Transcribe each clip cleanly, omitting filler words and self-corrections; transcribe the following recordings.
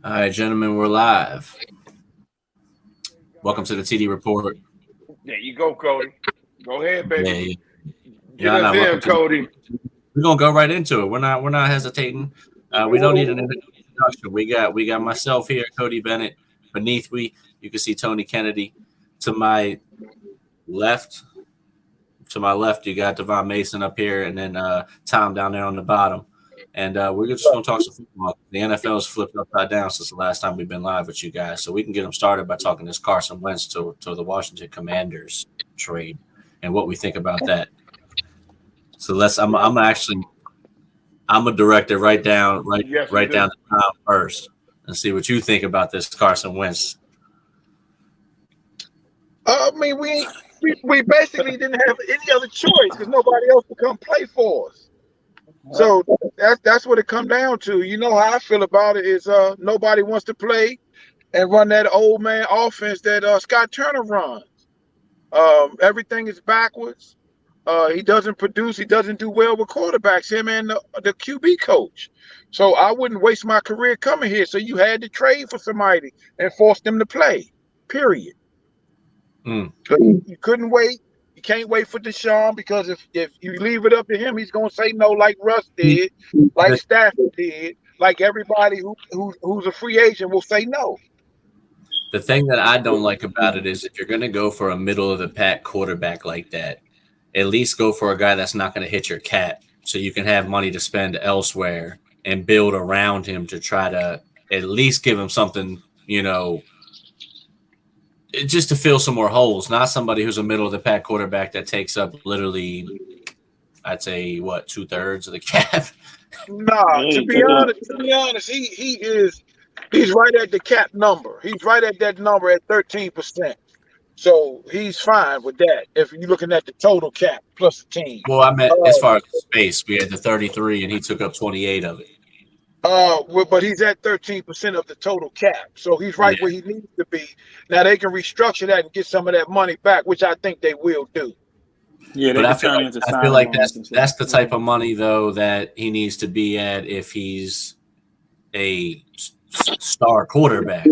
All right, gentlemen, we're live. Welcome to the TD Report. There you go, Cody. Go ahead, baby. Yeah, Get yeah, I us know. in, Welcome to. Cody. We're gonna go right into it. We're not hesitating. We don't need an introduction. We got myself here, Cody Bennett. Beneath you can see Tony Kennedy. To my left, you got Devon Mason up here, and then Tom down there on the bottom. And we're just going to talk some football. The NFL has flipped upside down since the last time we've been live with you guys. So we can get them started by talking this Carson Wentz to the Washington Commanders trade and what we think about that. So I'm a director right down Yes, right indeed. down to Tom first and see what you think about this Carson Wentz. I mean, we basically didn't have any other choice because nobody else would come play for us. So that's what it come down to. You know how I feel about it is nobody wants to play and run that old man offense that Scott Turner runs. Everything is backwards. He doesn't produce. He doesn't do well with quarterbacks. Him and the QB coach. So I wouldn't waste my career coming here. So you had to trade for somebody and force them to play. Period. Mm. You couldn't wait. You can't wait for Deshaun because if you leave it up to him, he's gonna say no, like Russ did, like Stafford did, like everybody who's a free agent will say no. The thing that I don't like about it is if you're going to go for a middle of the pack quarterback like that, at least go for a guy that's not going to hit your cap so you can have money to spend elsewhere and build around him to try to at least give him something, just to fill some more holes, not somebody who's a middle of the pack quarterback that takes up literally, I'd say, 2/3 of the cap. Nah, to be honest, he's right at the cap number. He's right at that number at 13%. So he's fine with that. If you're looking at the total cap plus the team. Well, I meant as far as space, we had the 33 and he took up 28 of it. But he's at 13% of the total cap, so he's right where he needs to be. Now they can restructure that and get some of that money back, which I think they will do. Yeah, but I feel like that's the type of money though that he needs to be at if he's a star quarterback,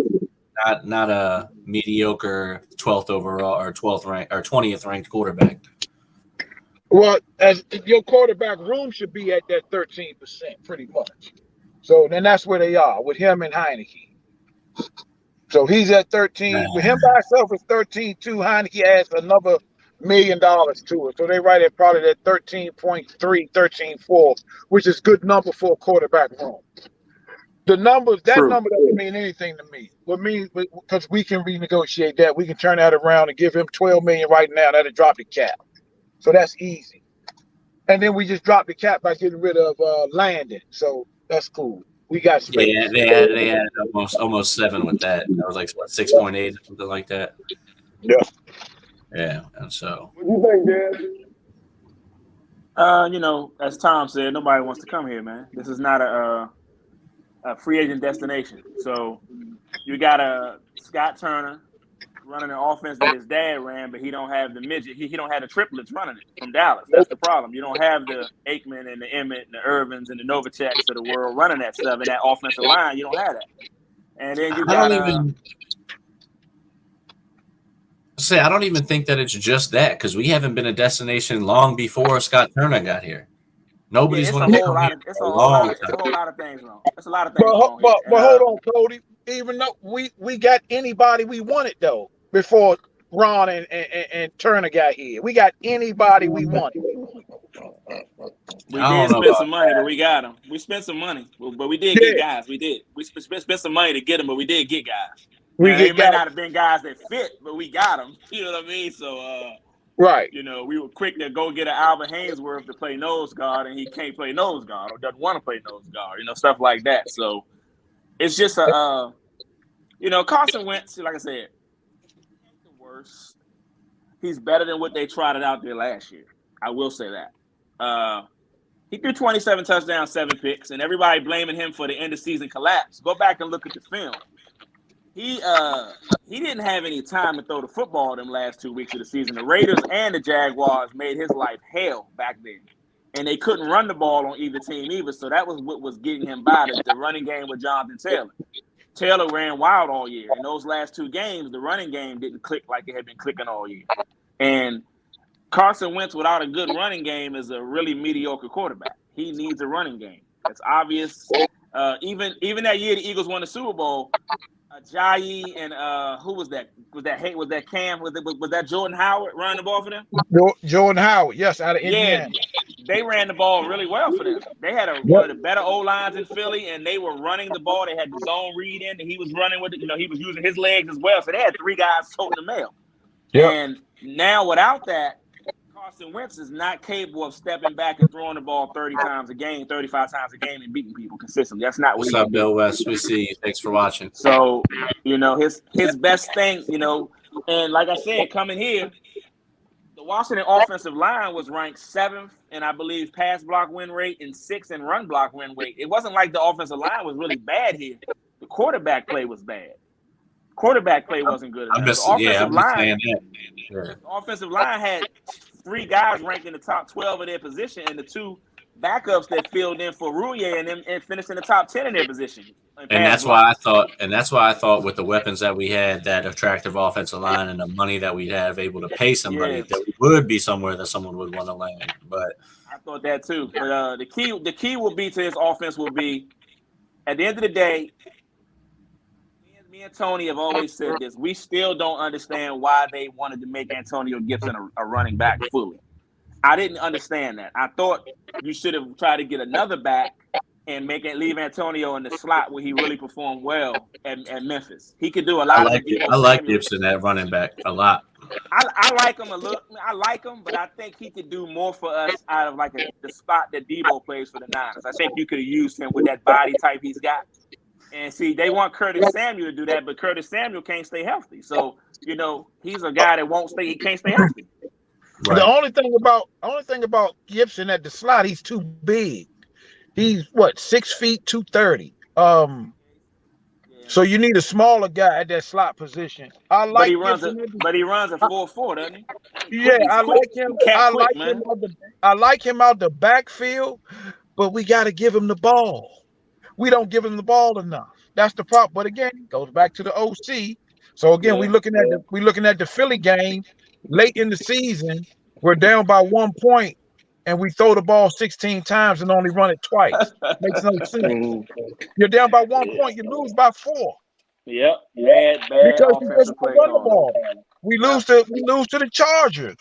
not a mediocre 12th overall or 12th ranked or 20th ranked quarterback. Well, as your quarterback room should be at that 13%, pretty much. So then that's where they are with him and Heineke. So he's at 13. With him by himself is 13.2. Heineke adds another $1 million to it. So they right at probably that 13.3, 13.4, which is good number for a quarterback room. The numbers, that number doesn't mean anything to me. What means because we can renegotiate that. We can turn that around and give him $12 million right now. That'll drop the cap. So that's easy. And then we just drop the cap by getting rid of Landon. So that's cool. We got space. Yeah, they had almost 7 with that. That was like what 6.8 or something like that. Yeah. Yeah, and so. What do you think, Dan? As Tom said, nobody wants to come here, man. This is not a free agent destination. So you got a Scott Turner running an offense that his dad ran, but he don't have the midget. He don't have the triplets running it from Dallas. That's the problem. You don't have the Aikman and the Emmett and the Irvins and the Novaceks of the world running that stuff in that offensive line. You don't have that. And then you got I don't even think that it's just that because we haven't been a destination long before Scott Turner got here. Nobody's going to come here. It's a whole lot of things wrong. It's a lot of things wrong. But hold on, Cody. Even though we got anybody we wanted though before Ron and Turner got here, we got anybody we wanted. We did spend some money, but we got them. We spent some money, but we did get guys. We did. We spent some money to get them, but we did get guys. They may not have been guys that fit, but we got them. You know what I mean? So, right. We were quick to go get an Albert Haynesworth to play nose guard, and he can't play nose guard or doesn't want to play nose guard. Stuff like that. So it's just Carson Wentz, like I said, he's the worst. He's better than what they trotted out there last year. I will say that. He threw 27 touchdowns, 7 picks, and everybody blaming him for the end of season collapse. Go back and look at the film. He didn't have any time to throw the football them last 2 weeks of the season. The Raiders and the Jaguars made his life hell back then. And they couldn't run the ball on either team either, so that was what was getting him by, the running game with Jonathan Taylor. Taylor ran wild all year. In those last 2 games, the running game didn't click like it had been clicking all year. And Carson Wentz without a good running game is a really mediocre quarterback. He needs a running game. It's obvious. Even that year the Eagles won the Super Bowl, Ajayi and who was that? Was that Cam? Was that Jordan Howard running the ball for them? Jordan Howard, yes, out of Indiana. They ran the ball really well for them. They had one of the better O-lines in Philly, and they were running the ball. They had the zone read in, and he was running with it. He was using his legs as well. So they had 3 guys toting the mail. Yep. And now without that, Carson Wentz is not capable of stepping back and throwing the ball 30 times a game, 35 times a game, and beating people consistently. That's not what What's up, Bill West? We see you. Thanks for watching. So, his best thing, and like I said, coming here, the Washington offensive line was ranked 7th in, I believe, pass block win rate and 6th in run block win rate. It wasn't like the offensive line was really bad here. The quarterback play was bad. Quarterback play wasn't good enough. The offensive line had 3 guys ranked in the top 12 of their position, and the 2 backups that filled in for Rouye and finished in the top 10 in their position. And that's why I thought with the weapons that we had, that attractive offensive line, and the money that we'd have able to pay somebody, that we would be somewhere that someone would want to land. But I thought that too. But the key will be to his offense will be, at the end of the day, me and Tony have always said this. We still don't understand why they wanted to make Antonio Gibson a running back fully. I didn't understand that. I thought you should have tried to get another back and leave Antonio in the slot where he really performed well at Memphis. He could do a lot. I like Gibson at running back a lot. I like him a little. I like him, but I think he could do more for us out of the spot that Debo plays for the Niners. I think you could have used him with that body type he's got. And see, they want Curtis Samuel to do that, but Curtis Samuel can't stay healthy. So, he's a guy that won't stay. He can't stay healthy. Right. The only thing about Gibson at the slot, he's too big. He's 6 feet 230. So you need a smaller guy at that slot position. But he runs a 4.4, doesn't he? Yeah, I like him. I like him out the backfield, but we got to give him the ball. We don't give him the ball enough. That's the problem. But again, it goes back to the OC. So again, we're looking at the Philly game late in the season. We're down by 1 point, and we throw the ball 16 times and only run it twice. Makes no sense. You're down by 1 point, you lose by 4. Yep. Bad because offensive play. Run the ball. We lose to the Chargers,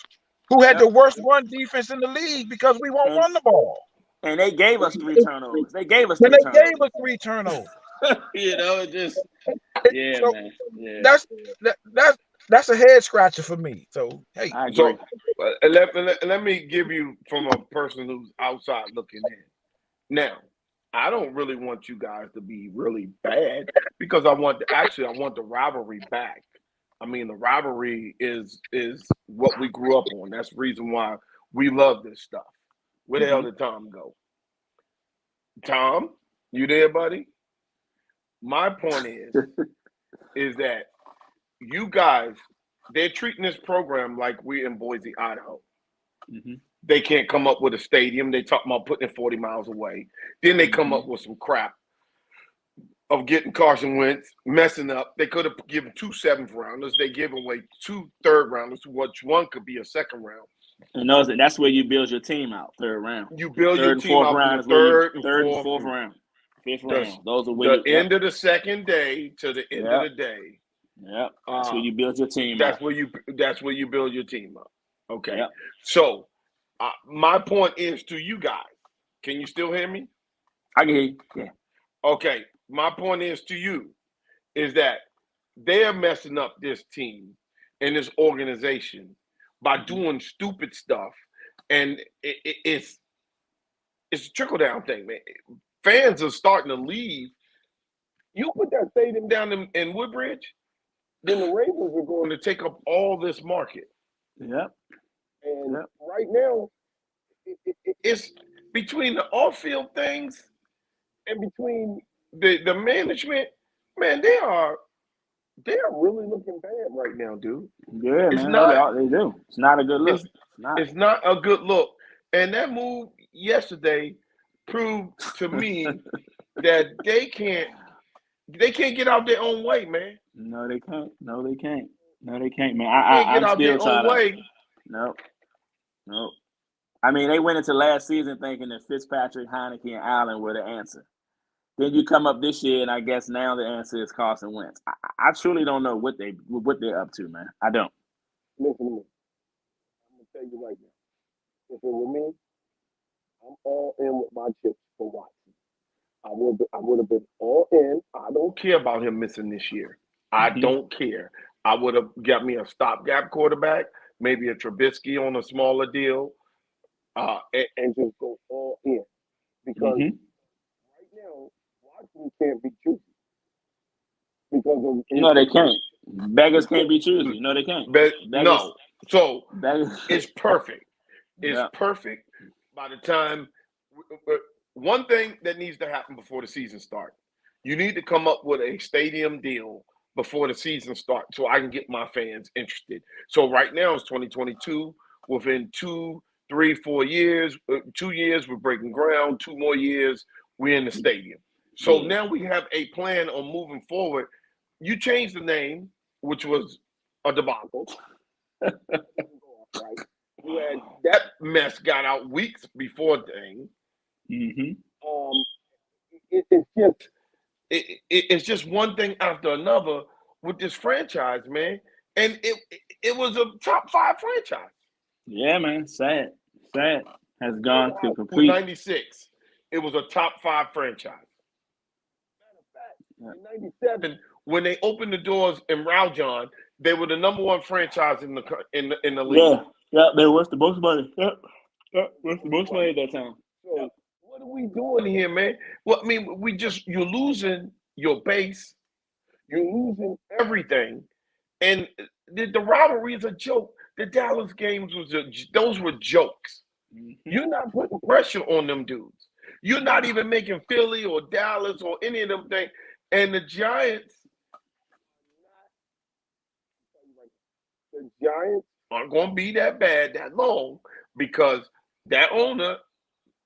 who had the worst run defense in the league because we won't run the ball. And they gave us 3 turnovers. They gave us 3 turnovers. It just so man. Yeah. That's a head scratcher for me. So hey, I agree. Let me give you from a person who's outside looking in. Now, I don't really want you guys to be really bad because I want the rivalry back. I mean, the rivalry is what we grew up on. That's the reason why we love this stuff. Where the hell did Tom go? Tom, you there, buddy? My point is that you guys, they're treating this program like we're in Boise, Idaho. Mm-hmm. They can't come up with a stadium. They talk about putting it 40 miles away. Then they come up with some crap of getting Carson Wentz, messing up. They could have given 2 7th rounders. They give away 2 3rd rounders, which one could be a 2nd round. And that's where you build your team out, 3rd round. You build your team out round, third and 4th round. 5th round. Those are the end of the second day to the end of the day. Yep. That's where you build your team that's up. That's where you build your team up. Okay. Yep. So my point is to you guys. Can you still hear me? I can hear you. Yeah. Okay. My point is to you is that they're messing up this team and this organization by doing stupid stuff. And it's a trickle-down thing, man. Fans are starting to leave. You put that stadium down in Woodbridge, then the Ravens are going to take up all this market. Yep. And right now, it's between the off-field things and between the management, man, they are really looking bad right now, dude. Yeah, they do. It's not a good look. It's not a good look. And that move yesterday proved to me that they can't They can't get out their own way, man. No, they can't. No, they can't. No, they can't, man. They can't get I'm out still their trying own to. way. No, no. I mean, they went into last season thinking that Fitzpatrick, Heineke, and Allen were the answer. Then you come up this year, and I guess now the answer is Carson Wentz. I truly don't know what they're up to, man. I don't. Listen to me. I'm gonna tell you right now. Listen with me. I'm all in with my chips for Watson. I would have been all in. I don't Care about him missing this year. I don't care. I would have got me a stopgap quarterback, maybe a Trubisky on a smaller deal, and just go all in because right now Watson can't be choosy because of No, they can't. Beggars can't be choosy. No, they can't. but Beggars, no. So beggars. it's perfect. It's Yeah. perfect by the time. One thing that needs to happen before the season starts, you need to come up with a stadium deal before the season starts so I can get my fans interested. So right now it's 2022. Within 2, 3, 4 years, 2 years, we're breaking ground. 2 more years, we're in the stadium. So now we have a plan on moving forward. You changed the name, which was a debacle. right. You had that mess got out weeks before thing. It's just one thing after another with this franchise, man. And it was a top 5 franchise. Yeah, man. Sad. Has gone to In complete. 96, it was a top 5 franchise. In '97, when they opened the doors in Raujon, they were the number 1 franchise in the league. Yeah. They worth the most money. Yep. Worth the most money at that time. so What are we doing here, man? Well, I mean, you're losing your base, you're losing everything, and the rivalry is a joke. The Dallas games those were jokes. You're not putting pressure on them dudes. You're not even making Philly or Dallas or any of them things. And the Giants aren't going to be that bad that long because that owner,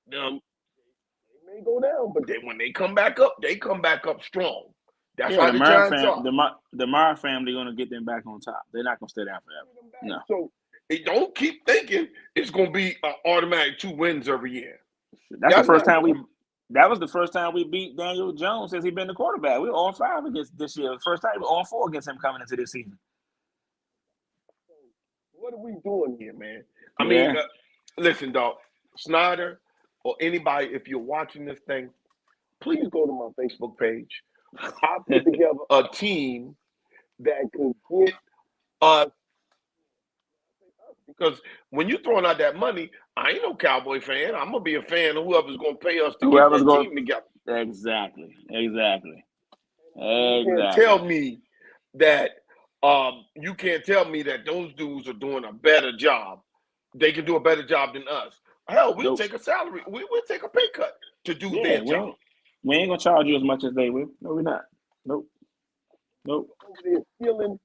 they may go down, but when they come back up, they come back up strong. That's Yeah, how the Giants are. the Mara family going to get them back on top. They're not going to stay down forever. No. So Don't keep thinking it's going to be an automatic 2 wins every year. That's the first time that was the first time we beat Daniel Jones since he's been the quarterback. We were on 5 against this year. The first time we were on 4 against him coming into this season. what are we doing here? Yeah, man. I mean, listen, dog. Snyder or anybody, if you're watching this thing, please go to my Facebook page. I put together a team that could get us. Because when you're throwing out that money, I ain't no Cowboy fan. I'm gonna be a fan of whoever's gonna pay us to get that team together. Exactly. You can't tell me that you can't tell me that those dudes are doing a better job. They can do a better job than us. Hell, we'll take a salary. We'll take a pay cut to do their job. We ain't gonna charge you as much as they will. No, we're not. Nope. They're stealing.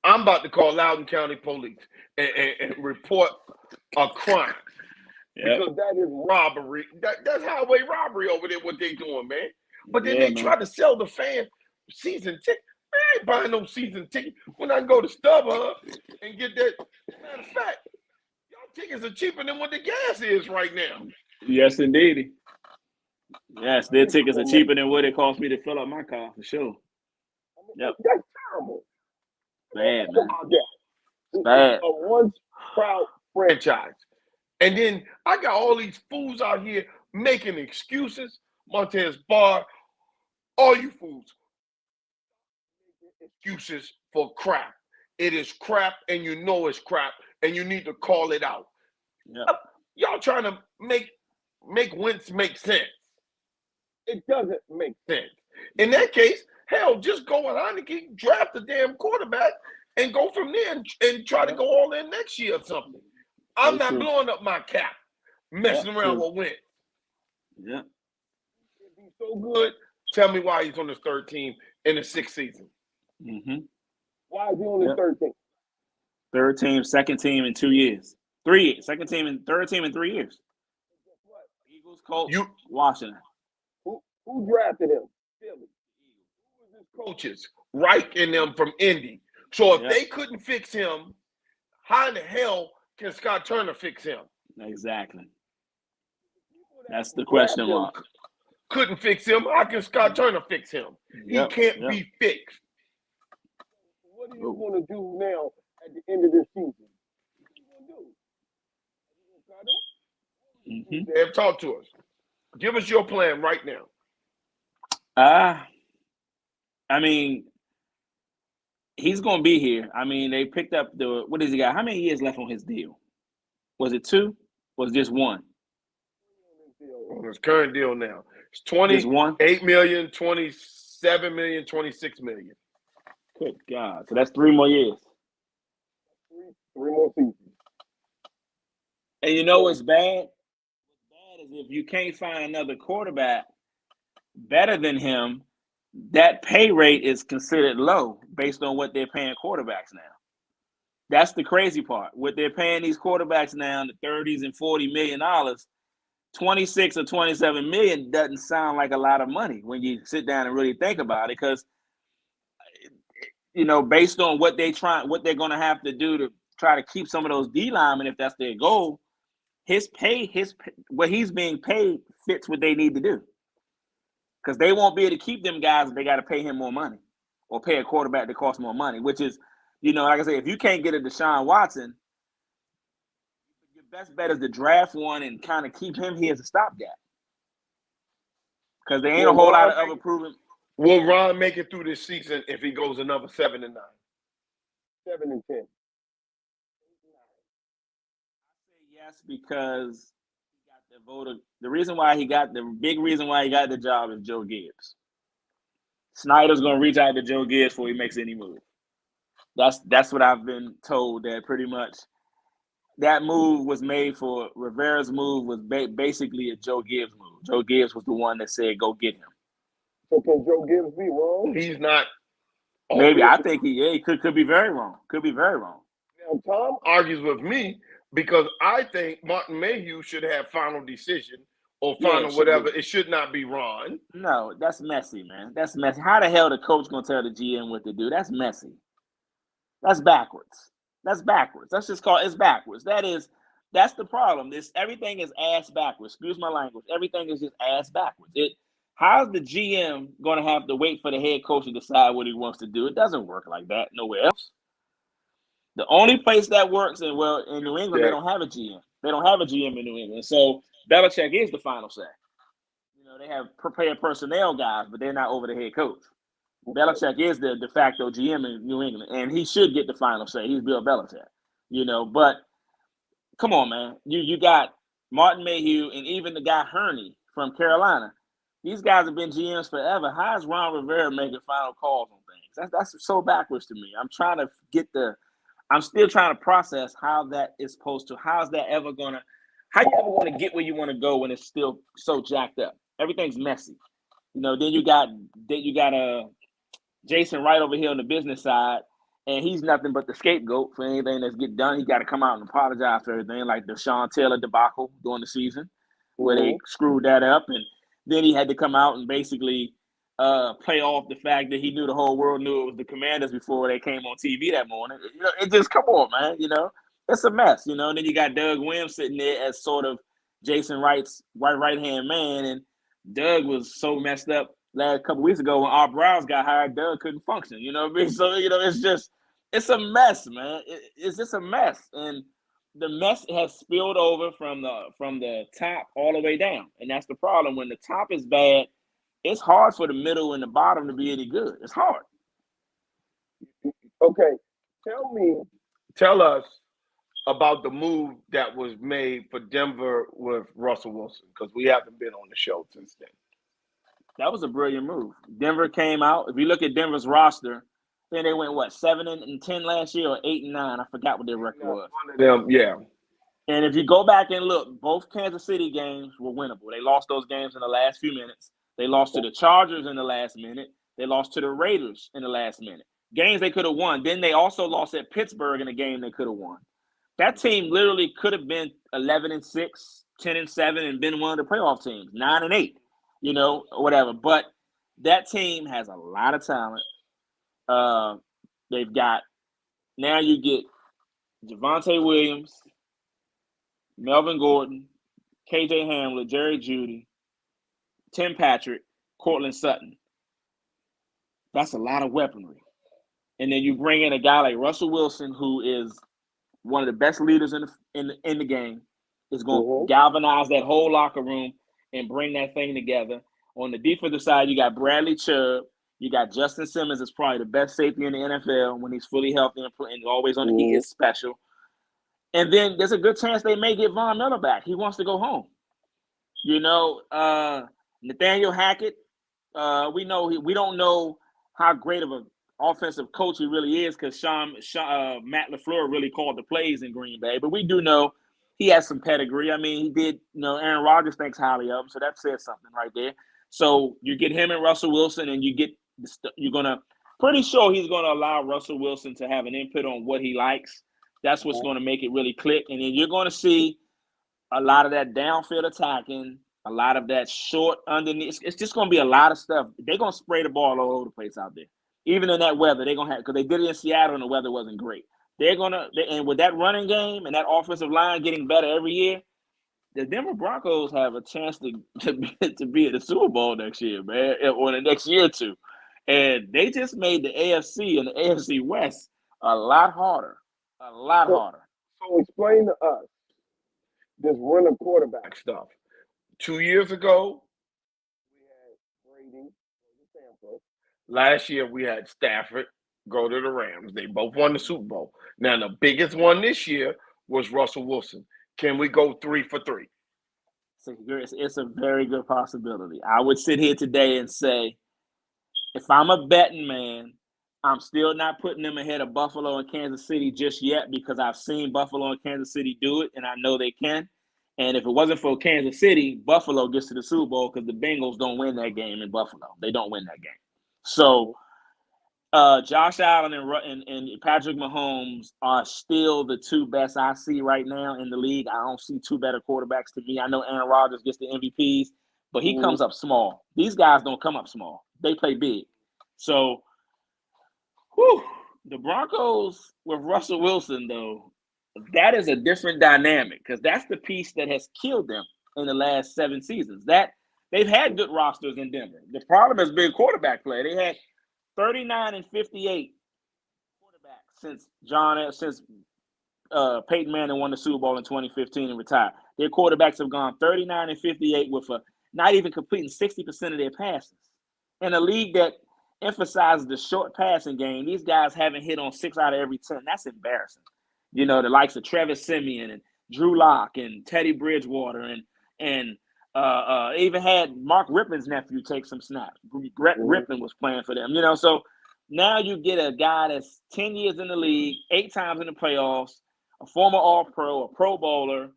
I'm about to call Loudoun County Police and report a crime. Because that is robbery. That's highway robbery over there, what they doing, man. But then they try to sell the fan season ticket. I ain't buying no season ticket when I can go to StubHub and get that. Matter of fact, y'all tickets are cheaper than what the gas is right now. Yes, indeed. Yes, their tickets are cheaper than what it cost me to fill up my car, for sure. Yep. That's terrible. Bad, man. It's Bad. a once proud franchise. And then I got all these fools out here making excuses. Montez Barr, all you fools, excuses for crap. It is crap, and you know it's crap, and you need to call it out. Yep. Y'all trying to make Wentz make sense. It doesn't make sense. In that case, hell, just go on Heineke, draft the damn quarterback, and go from there and try to go all in next year or something. I'm not blowing up my cap, messing around with Wentz. Yeah. He's so good. Tell me why he's on his 3rd team in the 6th season. Mm-hmm. Why is he on his 3rd team? 3rd team, 2nd team in 2 years. 3 years. 2nd team and 3rd team in 3 years. Eagles, Colts, Washington. Who drafted him? Philly. Who was his coaches? Reich and them from Indy. So if Yep. they couldn't fix him, how in the hell can Scott Turner fix him? Exactly. People that That's the grabbed question him mark. Couldn't fix him. How can Scott Turner fix him? Yep, He can't yep. be fixed. What are you going to do now at the end of this season? What are you going to do? Are you going to cut him? Mhm. Dave, talk to us. Give us your plan right now. I mean, he's going to be here. I mean, they picked up what does he got? How many years left on his deal? Was it 2? Was it just 1? On his current deal now, it's Just 1? 28 million, 27 million, 26 million. Good God. So that's 3 more years. Three more seasons. And you know what's bad? What's bad is if you can't find another quarterback better than him, that pay rate is considered low based on what they're paying quarterbacks now. That's the crazy part. What they're paying these quarterbacks now in the 30s and $40 million, 26 or 27 million doesn't sound like a lot of money when you sit down and really think about it, because based on what they're going to have to do to try to keep some of those D linemen, if that's their goal, what he's being paid fits what they need to do. Because they won't be able to keep them guys if they got to pay him more money or pay a quarterback that costs more money, which is, like I say, if you can't get a Deshaun Watson, your best bet is to draft one and kind of keep him here as a stopgap. Because there ain't a whole lot of other proven. Will Ron make it through this season if he goes another 7-9? 7 and 10. I say yes, because he got the voter. The big reason why he got the job is Joe Gibbs. Snyder's gonna reach out to Joe Gibbs before he makes any move. That's what I've been told, that pretty much that move was made for Rivera's move was basically a Joe Gibbs move. Joe Gibbs was the one that said, go get him. So can Joe Gibbs be wrong? He's not. Maybe. I think he could be very wrong. Could be very wrong. Now, Tom argues with me because I think Martin Mayhew should have final decision or final whatever. It should not be Ron. No, that's messy, man. That's messy. How the hell the coach gonna tell the GM what to do? That's messy. That's backwards. That's backwards. Let's just call it, it's backwards. That's the problem. Everything is ass backwards. Excuse my language. Everything is just ass backwards. How's the GM going to have to wait for the head coach to decide what he wants to do? It doesn't work like that nowhere else. The only place that works, in New England, they don't have a GM. They don't have a GM in New England. So Belichick is the final say. They have prepared personnel guys, but they're not over the head coach. Belichick is the de facto GM in New England, and he should get the final say. He's Bill Belichick. But come on, man. You got Martin Mayhew and even the guy Hurney from Carolina. These guys have been GMs forever. How is Ron Rivera making final calls on things? That's so backwards to me. I'm still trying to process how that is supposed to. How you ever going to get where you want to go when it's still so jacked up? Everything's messy. Then you got Jason Wright over here on the business side, and he's nothing but the scapegoat for anything that's get done. He got to come out and apologize for everything, like the Sean Taylor debacle during the season, where they screwed that up, and then he had to come out and basically play off the fact that he knew the whole world knew it was the Commanders before they came on TV that morning. It just, come on, man. It's a mess. And then you got Doug Williams sitting there as sort of Jason Wright's right-hand man, and Doug was so messed up last couple weeks ago when Art Browse got hired. Doug couldn't function. You know what I mean? So it's a mess, man. It's just a mess, and the mess has spilled over from the top all the way down, and that's the problem. When the top is bad, it's hard for the middle and the bottom to be any good. It's hard. Okay, tell us about the move that was made for Denver with Russell Wilson, because we haven't been on the show since then. That was a brilliant move. Denver came out. If you look at Denver's roster, then they went 7-10 last year, or 8-9. I forgot what their record was. One of them, yeah. And if you go back and look, both Kansas City games were winnable. They lost those games in the last few minutes. They lost to the Chargers in the last minute. They lost to the Raiders in the last minute. Games they could have won. Then they also lost at Pittsburgh in a game they could have won. That team literally could have been 11-6, 10-7, and been one of the playoff teams, 9-8, whatever. But That team has a lot of talent. They've got now you get Javonte Williams, Melvin Gordon, KJ Hamler, Jerry Jeudy, Tim Patrick, Cortland Sutton. That's a lot of weaponry. And then you bring in a guy like Russell Wilson, who is one of the best leaders in the game, is going to galvanize that whole locker room and bring that thing together. On the defensive side, you got Bradley Chubb. You got Justin Simmons is probably the best safety in the NFL when he's fully healthy and always on. He is special. And then there's a good chance they may get Von Miller back. He wants to go home. You know, Nathaniel Hackett. We don't know how great of an offensive coach he really is because Matt LaFleur really called the plays in Green Bay. But we do know he has some pedigree. I mean, he did. You know, Aaron Rodgers thinks highly of him, so that says something right there. So you get him and Russell Wilson, and you're gonna pretty sure he's gonna allow Russell Wilson to have an input on what he likes. That's what's going to make it really click. And then you're going to see a lot of that downfield attacking, a lot of that short underneath. It's just going to be a lot of stuff. They're going to spray the ball all over the place out there. Even in that weather, they're going to have – because they did it in Seattle and the weather wasn't great. And with that running game and that offensive line getting better every year, the Denver Broncos have a chance to be at the Super Bowl next year, man, or the next year or two. And they just made the AFC and the AFC West a lot harder. A lot harder. So explain to us this running quarterback stuff. 2 years ago, we had Brady go to Tampa. Last year, we had Stafford go to the Rams. They both won the Super Bowl. Now, the biggest one this year was Russell Wilson. Can we go 3 for 3? It's a very good possibility. I would sit here today and say, if I'm a betting man, I'm still not putting them ahead of Buffalo and Kansas City just yet because I've seen Buffalo and Kansas City do it, and I know they can. And if it wasn't for Kansas City, Buffalo gets to the Super Bowl because the Bengals don't win that game in Buffalo. They don't win that game. So Josh Allen and Patrick Mahomes are still the two best I see right now in the league. I don't see two better quarterbacks to me. I know Aaron Rodgers gets the MVPs, but he comes up small. These guys don't come up small. They play big. So the Broncos with Russell Wilson, though, that is a different dynamic because that's the piece that has killed them in the last 7 seasons. That they've had good rosters in Denver. The problem has been quarterback play. They had 39 and 58 quarterbacks since Peyton Manning won the Super Bowl in 2015 and retired. Their quarterbacks have gone 39 and 58 with not even completing 60% of their passes. In a league that emphasizes the short passing game, these guys haven't hit on 6 out of every 10. That's embarrassing. You know, the likes of Travis Simeon and Drew Lock and Teddy Bridgewater and even had Mark Rippon's nephew take some snaps. Brett Rippon was playing for them. You know, so now you get a guy that's 10 years in the league, 8 times in the playoffs, a former All-Pro, a Pro Bowler,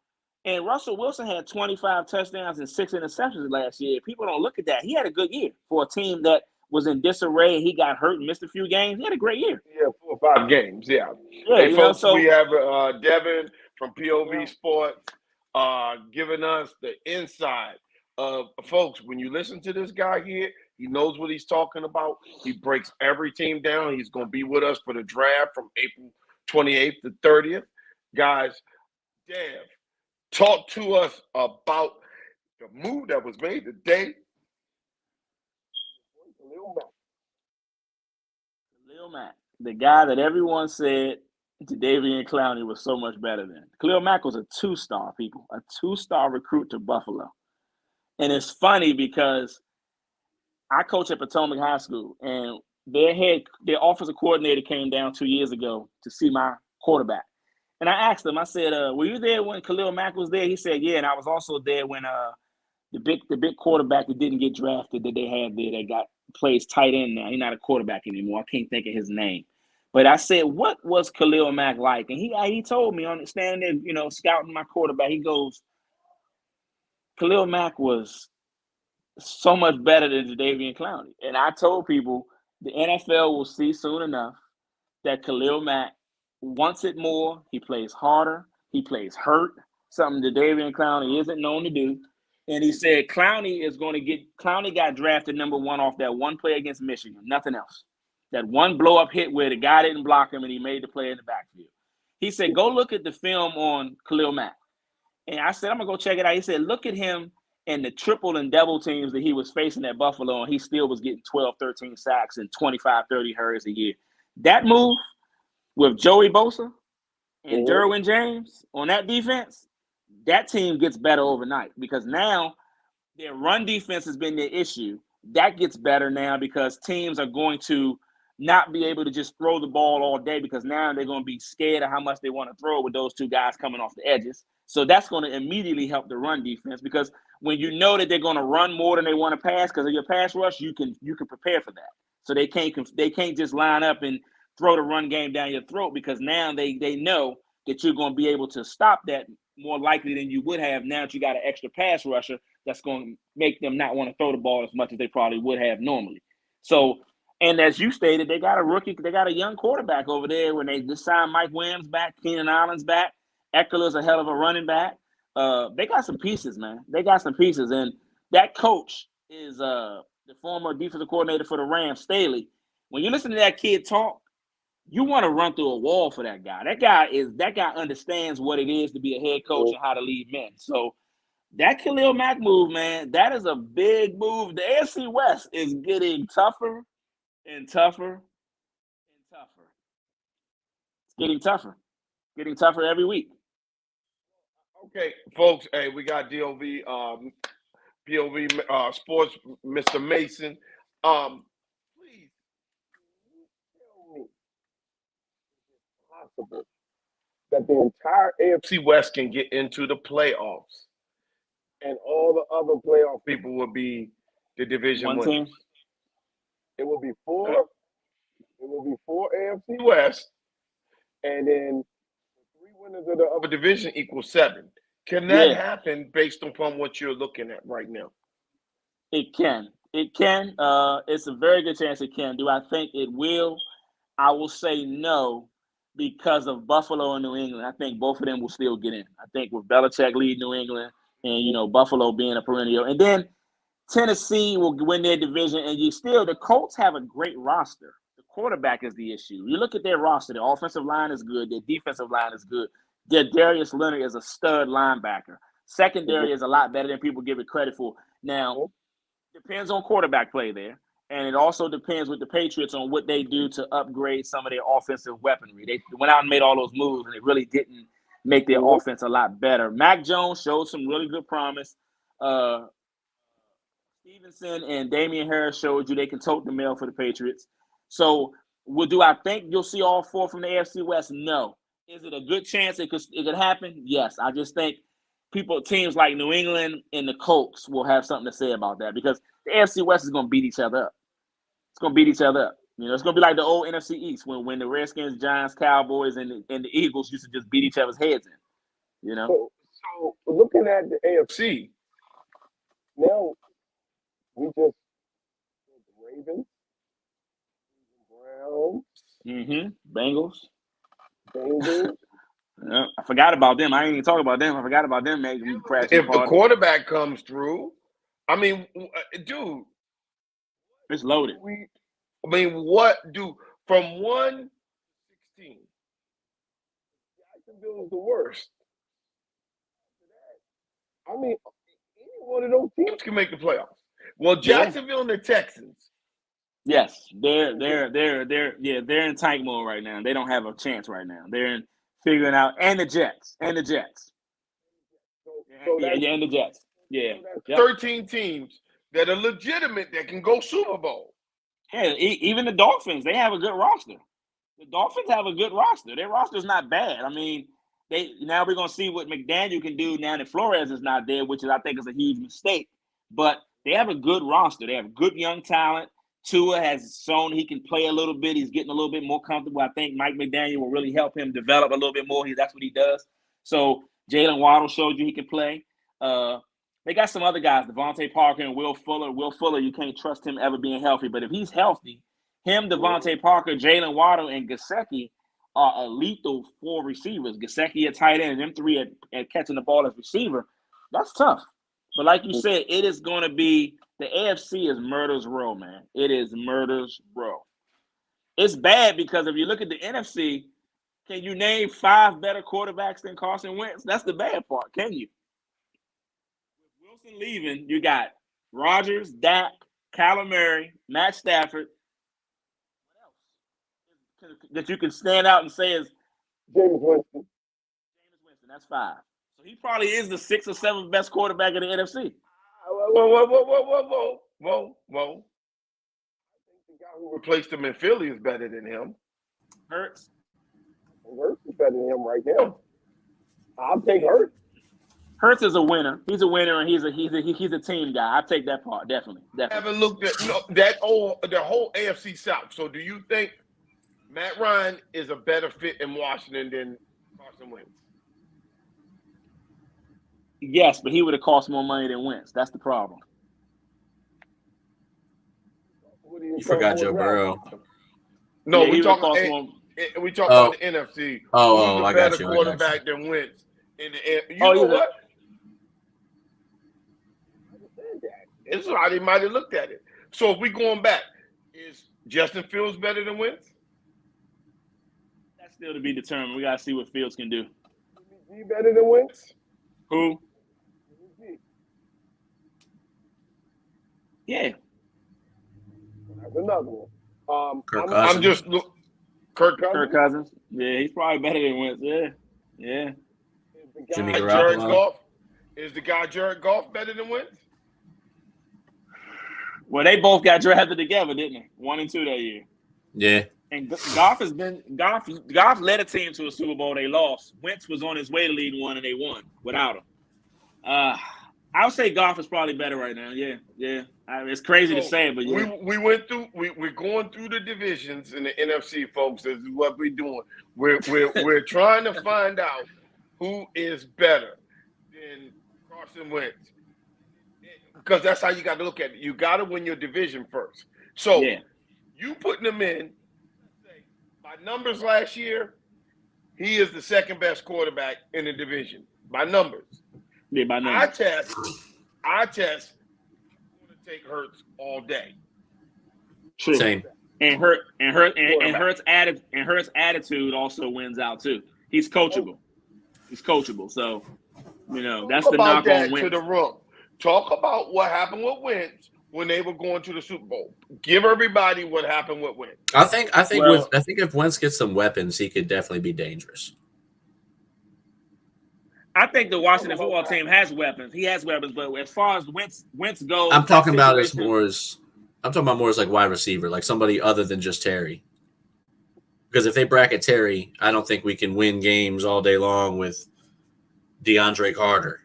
and Russell Wilson had 25 touchdowns and 6 interceptions last year. People don't look at that. He had a good year for a team that was in disarray. He got hurt and missed a few games. He had a great year. Yeah, 4 or 5 games. Yeah. Hey, folks, we have Devin from POV Sports giving us the insight of folks. When you listen to this guy here, he knows what he's talking about. He breaks every team down. He's going to be with us for the draft from April 28th to 30th. Guys, Dev, talk to us about the move that was made today. Khalil Mack, the guy that everyone said Jadeveon Clowney was so much better than. Khalil Mack was a 2-star, people, a 2-star recruit to Buffalo. And it's funny because I coach at Potomac High School, and their offensive coordinator came down 2 years ago to see my quarterback. And I asked him, I said, were you there when Khalil Mack was there? He said, yeah, and I was also there when the big quarterback that didn't get drafted that they had there that plays tight end now. He's not a quarterback anymore. I can't think of his name. But I said, what was Khalil Mack like? And he told me on standing there, you know, scouting my quarterback, he goes, Khalil Mack was so much better than Jadeveon Clowney. And I told people the NFL will see soon enough that Khalil Mack wants it more. He plays harder. He plays hurt, something Jadeveon Clowney isn't known to do. And he said Clowney got drafted number 1 off that one play against Michigan, nothing else. That one blow-up hit where the guy didn't block him and he made the play in the backfield. He said, go look at the film on Khalil Mack. And I said, I'm going to go check it out. He said, look at him and the triple and double teams that he was facing at Buffalo, and he still was getting 12, 13 sacks and 25, 30 hurries a year. That move with Joey Bosa and Derwin James on that defense, that team gets better overnight because now their run defense has been their issue. That gets better now because teams are going to not be able to just throw the ball all day because now they're going to be scared of how much they want to throw with those two guys coming off the edges. So that's going to immediately help the run defense because when you know that they're going to run more than they want to pass because of your pass rush, you can prepare for that. So they can't just line up and throw the run game down your throat because now they know that you're going to be able to stop that more likely than you would have now that you got an extra pass rusher that's going to make them not want to throw the ball as much as they probably would have normally. So, and as you stated, they got a young quarterback over there when they just signed Mike Williams back, Keenan Allen's back, Eckler's a hell of a running back. They got some pieces, man. They got some pieces, and that coach is the former defensive coordinator for the Rams, Staley. When you listen to that kid talk, you want to run through a wall for that guy. That guy understands what it is to be a head coach and how to lead men. So that Khalil Mack move, man, that is a big move. The AFC West is getting tougher and tougher and tougher. It's getting tougher every week. Okay, folks. Hey, we got POV Sports, Mr. Mason. Please tell me it's possible that the entire AFC West can get into the playoffs, and all the other playoff people will be the division One winners. team. It will be four. It will be 4 AFC West, and then the 3 winners of the other division equals 7. Can that happen based upon what you're looking at right now? It can. It can. It's a very good chance it can. Do I think it will? I will say no because of Buffalo and New England. I think both of them will still get in. I think with Belichick leading New England and, Buffalo being a perennial. And then Tennessee will win their division. And the Colts have a great roster. The quarterback is the issue. You look at their roster. The offensive line is good. Their defensive line is good. Darius Leonard is a stud linebacker. Secondary is a lot better than people give it credit for. Now, depends on quarterback play there. And it also depends with the Patriots on what they do to upgrade some of their offensive weaponry. They went out and made all those moves, and it really didn't make their offense a lot better. Mac Jones showed some really good promise. Stevenson and Damian Harris showed you they can tote the mail for the Patriots. So, do I think you'll see all 4 from the AFC West? No. Is it a good chance it could happen? Yes. I just think teams like New England and the Colts will have something to say about that because the AFC West is going to beat each other up. It's going to beat each other up. It's going to be like the old NFC East when the Redskins, Giants, Cowboys, and the Eagles used to just beat each other's heads in. So looking at the AFC, now we just the Ravens, Browns, Bengals. Yeah, I forgot about them. I ain't even talking about them. I forgot about them making me crash. If the quarterback comes through, I mean, dude, it's loaded. What do from 1 to 16? Jacksonville is the worst. I mean, any one of those teams can make the playoffs. Well, Jacksonville and the Texans. Yes, they're in tank mode right now. They don't have a chance right now. They're in figuring out, and the Jets. And the Jets. Yeah. 13 teams that are legitimate that can go Super Bowl. Yeah, even the Dolphins, they have a good roster. The Dolphins have a good roster. Their roster's not bad. I mean, now we're going to see what McDaniel can do now that Flores is not there, which I think is a huge mistake. But they have a good roster. They have good young talent. Tua has shown he can play a little bit. He's getting a little bit more comfortable. I think Mike McDaniel will really help him develop a little bit more. That's what he does. So Jalen Waddle showed you he can play. They got some other guys, Devontae Parker and Will Fuller. Will Fuller, you can't trust him ever being healthy. But if he's healthy, him, Devontae Parker, Jalen Waddle, and Gesicki are a lethal 4 receivers. Gesicki at tight end and them 3 at catching the ball as receiver. That's tough. But like you said, it is going to be the AFC is murder's row, man. It is murder's row. It's bad because if you look at the NFC, can you name 5 better quarterbacks than Carson Wentz? That's the bad part. Can you? With Wilson leaving, you got Rodgers, Dak, Kyler Murray, Matt Stafford. What else that you can stand out and say is Jameis Winston. Jameis Winston? That's 5. So he probably is the 6th or 7th best quarterback in the NFC. Whoa. I think the guy who replaced him in Philly is better than him. Hurts. Hurts is better than him right now. I'll take Hurts. Hurts is a winner. He's a winner, and he's a team guy. I take that part definitely. I haven't looked at the whole AFC South. So do you think Matt Ryan is a better fit in Washington than Carson Wentz? Yes, but he would have cost more money than Wentz. That's the problem. You forgot Joe Burrow. No, Yeah, we he talking would cost about more. we talking about the NFC. Oh, Who's a I better got you. quarterback than Wentz in the you Oh, know yeah. what? This is how they might have looked at it. So if we going back, is Justin Fields better than Wentz? That's still to be determined. We got to see what Fields can do. Is he better than Wentz? Who? Yeah. That's another one. Kirk I'm Cousins. I'm just Kirk Kirk Cousins. Cousins. Yeah, he's probably better than Wentz. Yeah. Jimmy Jared Garoppolo. Goff. Is the guy Jared Goff better than Wentz? Well, they both got drafted together, didn't they? 1 and 2 that year. Yeah. And Goff led a team to a Super Bowl. They lost. Wentz was on his way to lead one, and they won without him. I'll say Goff is probably better right now. Yeah. It's crazy to say, but yeah. We went through. We're going through the divisions in the NFC, folks. This is what we're doing. We're trying to find out who is better than Carson Wentz, because that's how you got to look at it. You got to win your division first. So you putting them in. By numbers last year, he is the second best quarterback in the division. By numbers. Yeah, by numbers. I test. I'm going to take Hurts all day. True. Same. And Hurts' attitude also wins out too. He's coachable. So, that's Talk the about knock that on Wentz. to the room. Talk about what happened with Wentz when they were going to the Super Bowl. Give everybody what happened with Wentz. I think Well- if Wentz gets some weapons, he could definitely be dangerous. I think the Washington football team has weapons. He has weapons, but as far as Wentz goes, I'm talking about more as like wide receiver, like somebody other than just Terry. Because if they bracket Terry, I don't think we can win games all day long with DeAndre Carter.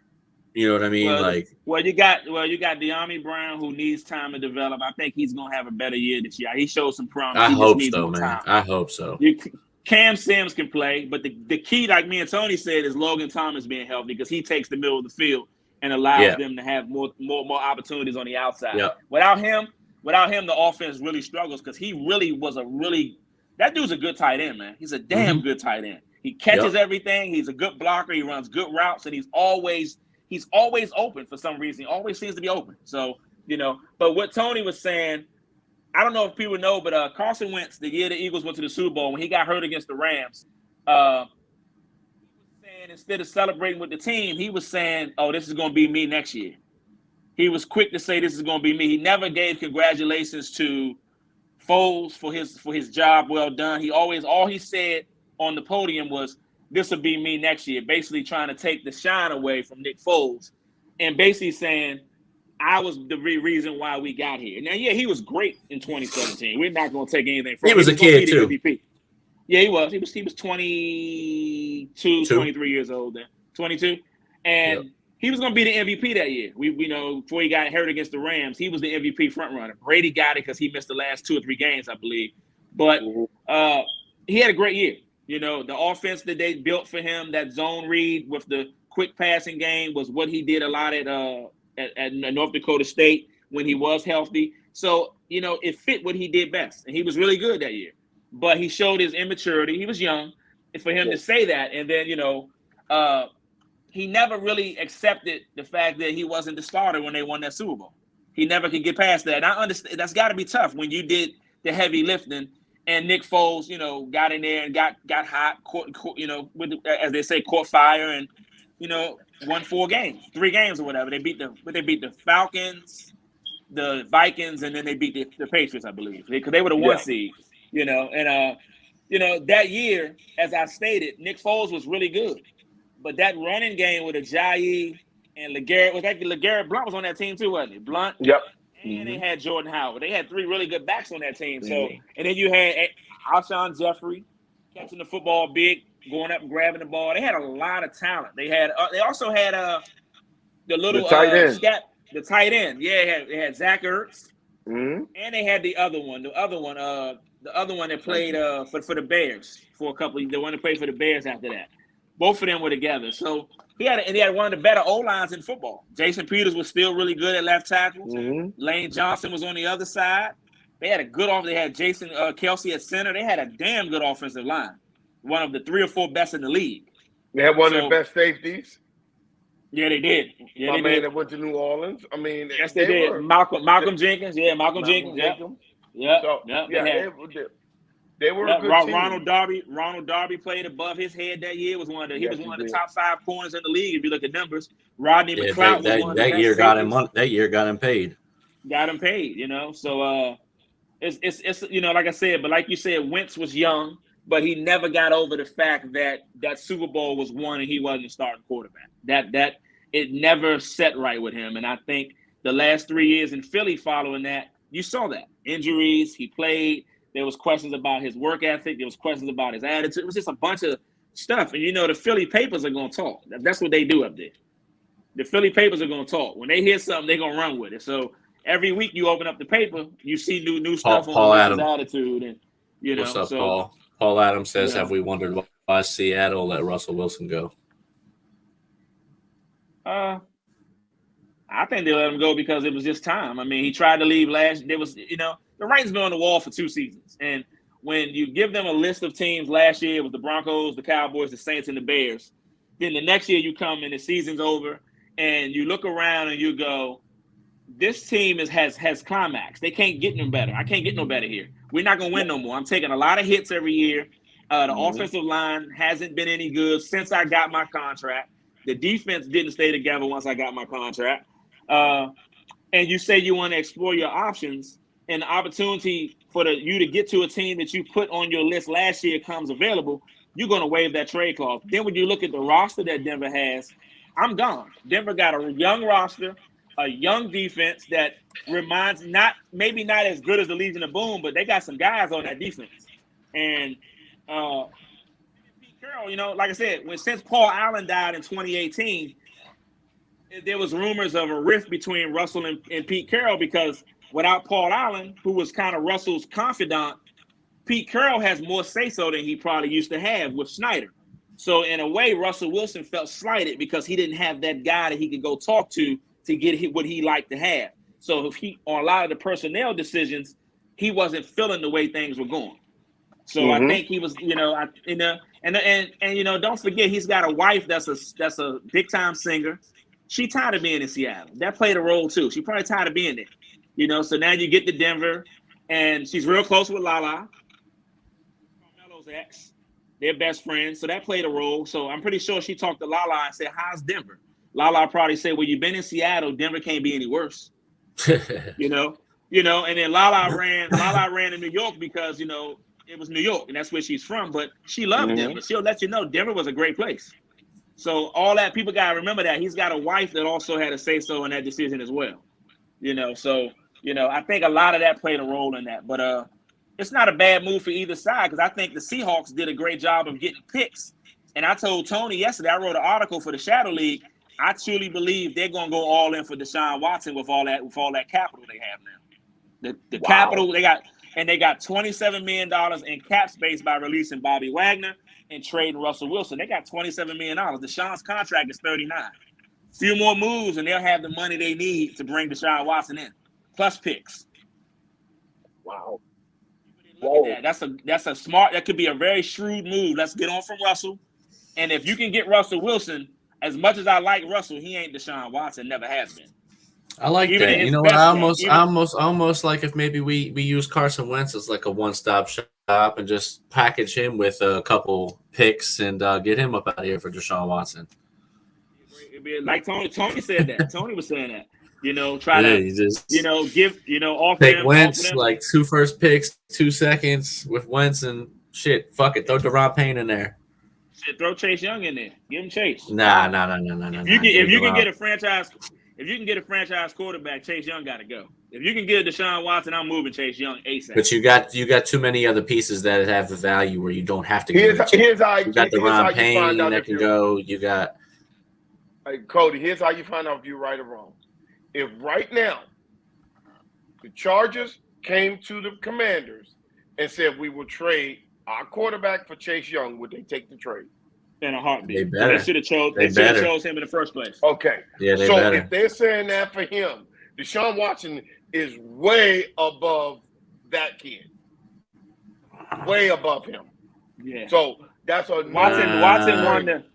You know what I mean? You got De'Ami Brown, who needs time to develop. I think he's gonna have a better year this year. He showed some promise. I He just hope needs so, more man. time. I hope so. Cam Sims can play, but the key, like me and Tony said, is Logan Thomas being healthy, because he takes the middle of the field and allows them to have more opportunities on the outside. Yeah. Without him, the offense really struggles, because he really was that dude's a good tight end, man. He's a damn good tight end. He catches everything. He's a good blocker. He runs good routes, and he's always open for some reason. He always seems to be open. So, but what Tony was saying, I don't know if people know, but Carson Wentz, the year the Eagles went to the Super Bowl, when he got hurt against the Rams, he was saying, instead of celebrating with the team, he was saying, "Oh, this is going to be me next year." He was quick to say, "This is going to be me." He never gave congratulations to Foles for his job well done. All he said on the podium was, "This will be me next year," basically trying to take the shine away from Nick Foles, and basically saying, I was the reason why we got here. Now, he was great in 2017. We're not going to take anything from him. He was a kid, too. MVP. Yeah, he was. He was 22, 23 years old then. 22. And he was going to be the MVP that year. We before he got hurt against the Rams, he was the MVP frontrunner. Brady got it because he missed the last 2 or 3 games, I believe. But he had a great year. The offense that they built for him, that zone read with the quick passing game, was what he did a lot at North Dakota State when he was healthy. So, it fit what he did best. And he was really good that year. But he showed his immaturity. He was young. And for him to say that, and then, he never really accepted the fact that he wasn't the starter when they won that Super Bowl. He never could get past that. And I understand that's got to be tough when you did the heavy lifting and Nick Foles, got in there and got hot, as they say, caught fire, and won 3 games or whatever. They beat the Falcons, the Vikings, and then they beat the Patriots, I believe, because they were the 1 seed. That year, as I stated, Nick Foles was really good, but that running game with Ajayi and LeGarrette Blount was on that team too, wasn't he? Blount. Yep. And they had Jordan Howard. They had 3 really good backs on that team. So, and then you had Alshon Jeffrey catching the football big, going up and grabbing the ball. They had a lot of talent. They also had the tight end. The tight end. Yeah, they had Zach Ertz, Mm-hmm. and they had the other one that played for the Bears for a couple. The one that played for the Bears after that. Both of them were together. So he had one of the better O-lines in football. Jason Peters was still really good at left tackle. Mm-hmm. Lane Johnson was on the other side. They had a good offense. They had Jason Kelsey at center. They had a damn good offensive line. One of the 3 or 4 best in the league. They had one of the best safeties. Yeah, they did. Yeah, My they man did. that went to New Orleans. I mean, Yes, they did. were. Malcolm Jenkins. Yeah, Malcolm Jenkins. Yeah. So, they were a good team. Ronald Darby played above his head that year. He was one of the top 5 corners in the league. If you look at numbers, Rodney McLeod was one of the that best year got him. safeties. That year got him paid. Got him paid. So it's like I said, but like you said, Wentz was young, but he never got over the fact that Super Bowl was won and he wasn't a starting quarterback. That it never set right with him, and I think the last 3 years in Philly following that, you saw that injuries. He played. There was questions about his work ethic. There was questions about his attitude. It was just a bunch of stuff. And, the Philly papers are going to talk. That's what they do up there. The Philly papers are going to talk. When they hear something, they're going to run with it. So every week you open up the paper, you see new stuff on his attitude. And, What's up, Paul? Paul Adams says, have we wondered why Seattle let Russell Wilson go? I think they let him go because it was just time. I mean, he tried to leave last. There was, the writing's been on the wall for 2 seasons. And when you give them a list of teams last year, it was the Broncos, the Cowboys, the Saints, and the Bears. Then the next year you come and the season's over, and you look around and you go, this team has climax. They can't get no better. I can't get no better here. We're not going to win no more. I'm taking a lot of hits every year. The offensive line hasn't been any good since I got my contract. The defense didn't stay together once I got my contract. And you say you want to explore your options, and the opportunity for you to get to a team that you put on your list last year comes available, you're going to waive that trade clause. Then when you look at the roster that Denver has, I'm gone. Denver got a young roster, a young defense that maybe not as good as the Legion of Boom, but they got some guys on that defense. And Pete Carroll, like I said, since Paul Allen died in 2018, there was rumors of a rift between Russell and Pete Carroll because without Paul Allen, who was kind of Russell's confidant, Pete Carroll has more say-so than he probably used to have with Snyder. So in a way, Russell Wilson felt slighted because he didn't have that guy that he could go talk to get what he liked to have. So on a lot of the personnel decisions, he wasn't feeling the way things were going. So I think he was, don't forget he's got a wife that's a big time singer. She tired of being in Seattle. That played a role too. She probably tired of being there. So now you get to Denver, and she's real close with Lala, Carmelo's ex. They're best friends, so that played a role. So I'm pretty sure she talked to Lala and said, "How's Denver?" Lala probably said, "Well, you've been in Seattle. Denver can't be any worse." And then Lala ran to New York because it was New York, and that's where she's from. But she loved Denver. She'll let you know Denver was a great place. So all that people gotta remember that he's got a wife that also had a say so in that decision as well. So I think a lot of that played a role in that. But it's not a bad move for either side because I think the Seahawks did a great job of getting picks. And I told Tony yesterday, I wrote an article for the Shadow League. I truly believe they're gonna go all in for Deshaun Watson with all that capital they have now. The capital they got, and they got $27 million in cap space by releasing Bobby Wagner and trading Russell Wilson. They got $27 million. Deshaun's contract is $39. Few more moves, and they'll have the money they need to bring Deshaun Watson in, plus picks. Wow. Look at that. That's a smart. That could be a very shrewd move. Let's get on from Russell, and if you can get Russell Wilson, as much as I like Russell, he ain't Deshaun Watson. Never has been. I like Even in that. You his know what? best I game, almost like if maybe we use Carson Wentz as like a one-stop shop and just package him with a couple picks and get him up out of here for Deshaun Watson. it'd be like Tony said that. Tony was saying that. You know, try Yeah, to you just offer take him, Wentz offer them. like 2 first picks, 2 seconds with Wentz and shit. Fuck it, throw Deron Payne in there. Shit, throw Chase Young in there. Give him Chase. Nah. If you can get a franchise quarterback, Chase Young got to go. If you can get a Deshaun Watson, I'm moving Chase Young ASAP. But you got too many other pieces that have the value where you don't have to. Here's how you got here's how Deron you Payne find out that if can you're go. You got Cody. Here's how you find out if you're right or wrong. If right now the Chargers came to the Commanders and said we will trade our quarterback for Chase Young, would they take the trade? In a heartbeat. They better. They should have chose. They They should have better. chose him in the first place. Okay. yeah, they So better. if they're saying that for him, Deshaun Watson is way above that kid. Way above him. Yeah. So that's a Watson won the.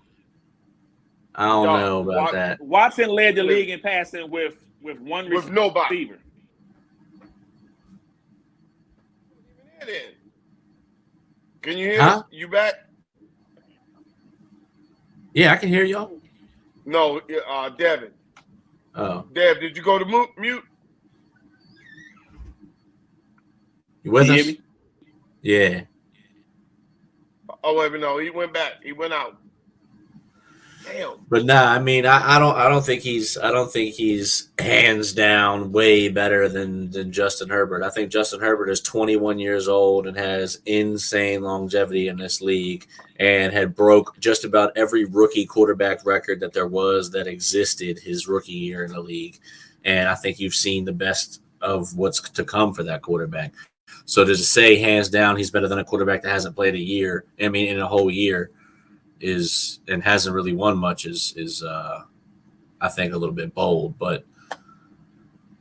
I don't Dog, know about that. Watson led the league in passing with one with nobody. receiver. Can you hear Huh? us? You back? Yeah, I can hear y'all. No, Devin. Oh, Dev, did you go to mute? you with You us? hear me? Yeah. Oh, wait, no, he went back. He went out. Damn. But nah, I mean, I don't think he's hands down way better than Justin Herbert. I think Justin Herbert is 21 years old and has insane longevity in this league and had broke just about every rookie quarterback record that there was that existed his rookie year in the league. And I think you've seen the best of what's to come for that quarterback. So to say hands down he's better than a quarterback that hasn't played in a whole year is and hasn't really won much is I think a little bit bold, but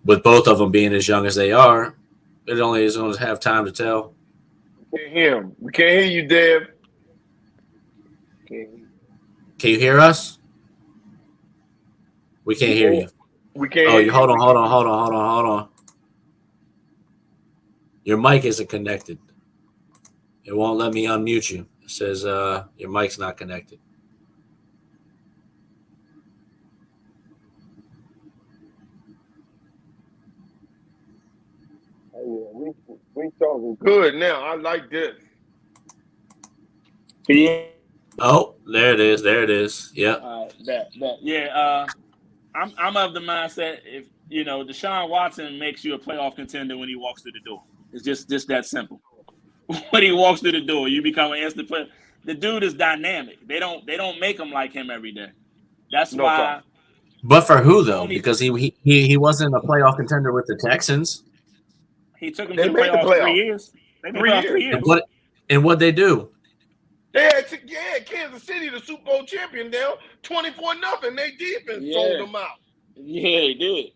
with both of them being as young as they are, it only is going to have time to tell. Can't hear him. We can't hear you, Dev. Can you hear us? We can't hear you. We can't Oh, hear you you. hold on. Your mic isn't connected. It won't let me unmute you. It says your mic's not connected. Yeah, we talking. Good now. I like this. Yeah. Oh, there it is. Yep. Yeah. I'm of the mindset if Deshaun Watson makes you a playoff contender when he walks through the door. It's just that simple. When he walks through the door, you become an instant player. The dude is dynamic. They don't make him like him every day. That's No why. problem. But for who though? Because he wasn't a playoff contender with the Texans. He took him They to the made the playoffs playoffs. 3 years. They made 3 playoffs 3 years. years. And what they do? They had Kansas City, the Super Bowl champion, down 24-0. They defense sold them out. Yeah, he did. He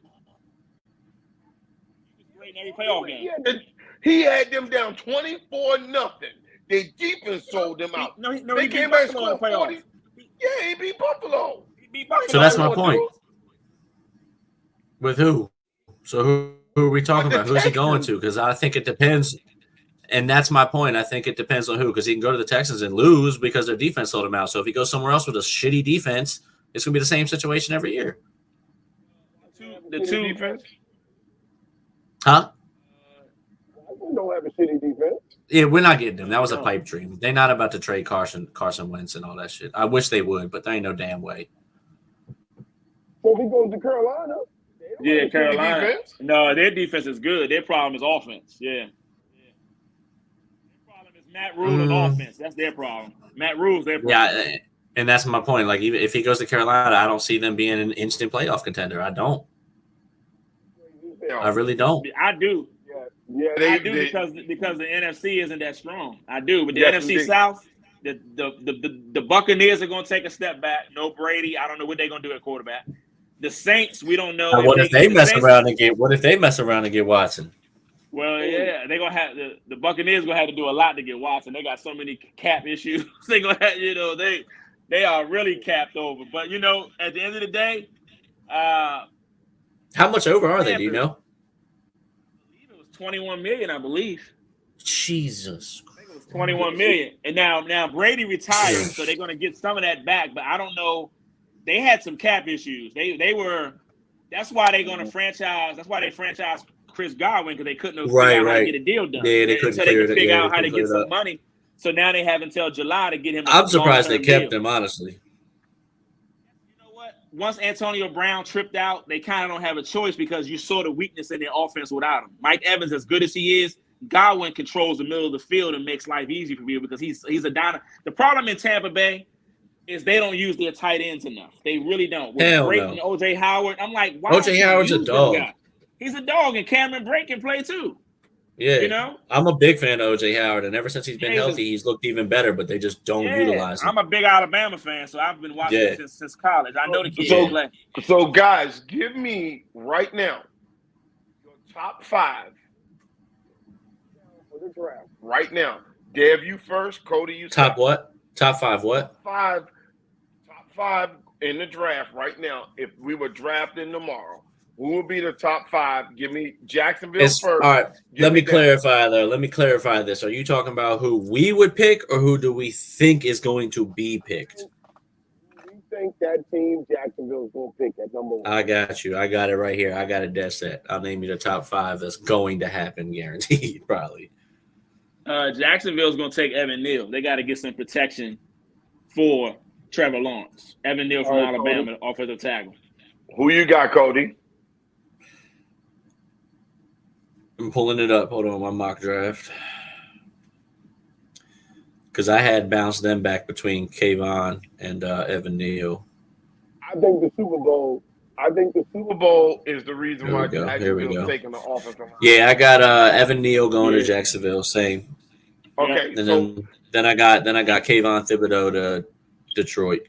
was great in every playoff game. He had them down 24-0. Their defense sold them out. They They beat came back and Buffalo in scored the 40. playoffs. Yeah, he beat Buffalo. He beat Buffalo. So that's my Buffalo, point. dude. With who? So who are we talking With the about? Who's he going Texans. to? Because I think it depends. And that's my point. I think it depends on who. Because he can go to the Texans and lose because their defense sold him out. So if he goes somewhere else with a shitty defense, it's going to be the same situation every year. The two defense. Huh? We don't have a shitty defense. Yeah, we're not getting them. That was a pipe dream. They're not about to trade Carson Wentz and all that shit. I wish they would, but there ain't no damn way. So if he goes to Carolina, Yeah, Carolina. defense? No, their defense is good. Their problem is offense. Yeah. Their problem is Matt Rule's offense. That's their problem. Matt Rule's their problem. Yeah, and that's my point. Like, even if he goes to Carolina, I don't see them being an instant playoff contender. I don't. I really don't. I do. yeah, I do because the NFC isn't that strong. I do, but the Yes, NFC indeed. South, the Buccaneers are going to take a step back. No Brady. I don't know what they're going to do at quarterback. The Saints, we don't know. Now, what if they the mess Saints- around and get? What if they mess around and get Watson? Well, yeah, they're gonna have the Buccaneers gonna have to do a lot to get Watson. They got so many cap issues. They gonna have, they They are really capped over. But you know, at the end of the day, How much over are they? Do you know? I believe it was 21 million. I believe. Jesus. I think it was 21 million. And now Brady retired, so they're going to get some of that back. But I don't know. They had some cap issues. They were. That's why they're going to franchise. That's why they franchised Chris Godwin, because they couldn't figure out how to get a deal done. Yeah, they couldn't until they could figure out how to get some money. So now they have until July to get him. I'm surprised they kept him, honestly. You know what? Once Antonio Brown tripped out, they kind of don't have a choice because you saw the weakness in their offense without him. Mike Evans, as good as he is, Godwin controls the middle of the field and makes life easy for people because he's a dynamo. The problem in Tampa Bay is they don't use their tight ends enough. They really don't. With Hell Brayton, no. O.J. Howard, I'm like, why? O.J. Howard's a dog. He's a dog, and Cameron Brate can play too. Yeah, you know, I'm a big fan of O.J. Howard, and ever since he's been healthy, he's looked even better. But they just don't utilize him. I'm a big Alabama fan, so I've been watching him since college. I know the kid can play. So, guys, give me right now your top 5 for the draft. Right now, Dev, you first. Cody, you top second. What? Top 5 what? Top 5 in the draft right now. If we were drafting tomorrow, who would be the top 5? Give me Jacksonville first. All right. Let me clarify though. Let me clarify this. Are you talking about who we would pick, or who do we think is going to be picked? We think that team Jacksonville is going to pick at number 1. I got you. I got it right here. I got it dead set. I'll name you the top 5 that's going to happen, guaranteed, probably. Jacksonville's going to take Evan Neal. They got to get some protection for Trevor Lawrence. Evan Neal from Alabama, offensive tackle. Who you got, Cody? I'm pulling it up. Hold on, my mock draft. Because I had bounced them back between Kayvon and Evan Neal. I think the Super Bowl is the reason why Jacksonville's taking the offensive line. Yeah, I got Evan Neal going to Jacksonville. Same. Okay. And then I got Kayvon Thibodeau to Detroit.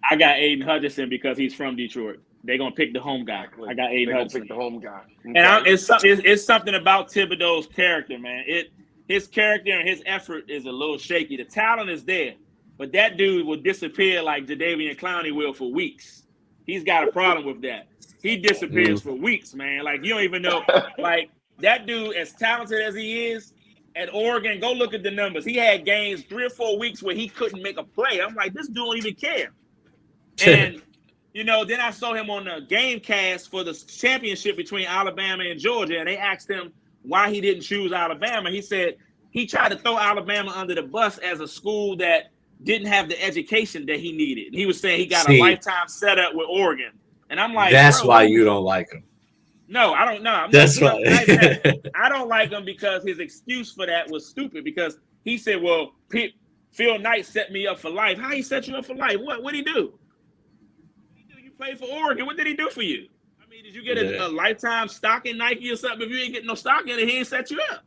I got Aiden Hutchinson because he's from Detroit. They're gonna pick the home guy. I got Aiden Hutchinson. Pick the home guy. Okay. And it's something about Thibodeau's character, man. His character and his effort is a little shaky. The talent is there, but that dude will disappear like Jadeveon Clowney will for weeks. He's got a problem with that. He disappears for weeks, man. Like, you don't even know. Like, that dude, as talented as he is, at Oregon, go look at the numbers. He had games 3 or 4 weeks where he couldn't make a play. I'm like, this dude don't even care. And, you know, then I saw him on the game cast for the championship between Alabama and Georgia, and they asked him why he didn't choose Alabama. He said he tried to throw Alabama under the bus as a school that didn't have the education that he needed. And he was saying he got a lifetime setup with Oregon. And I'm like, that's why you don't like him. No, I don't know. That's why. I don't like him because his excuse for that was stupid, because he said, well, Phil Knight set me up for life. How he set you up for life? What did he do? You played for Oregon. What did he do for you? I mean, did you get a lifetime stock in Nike or something? If you ain't getting no stock in it, he ain't set you up.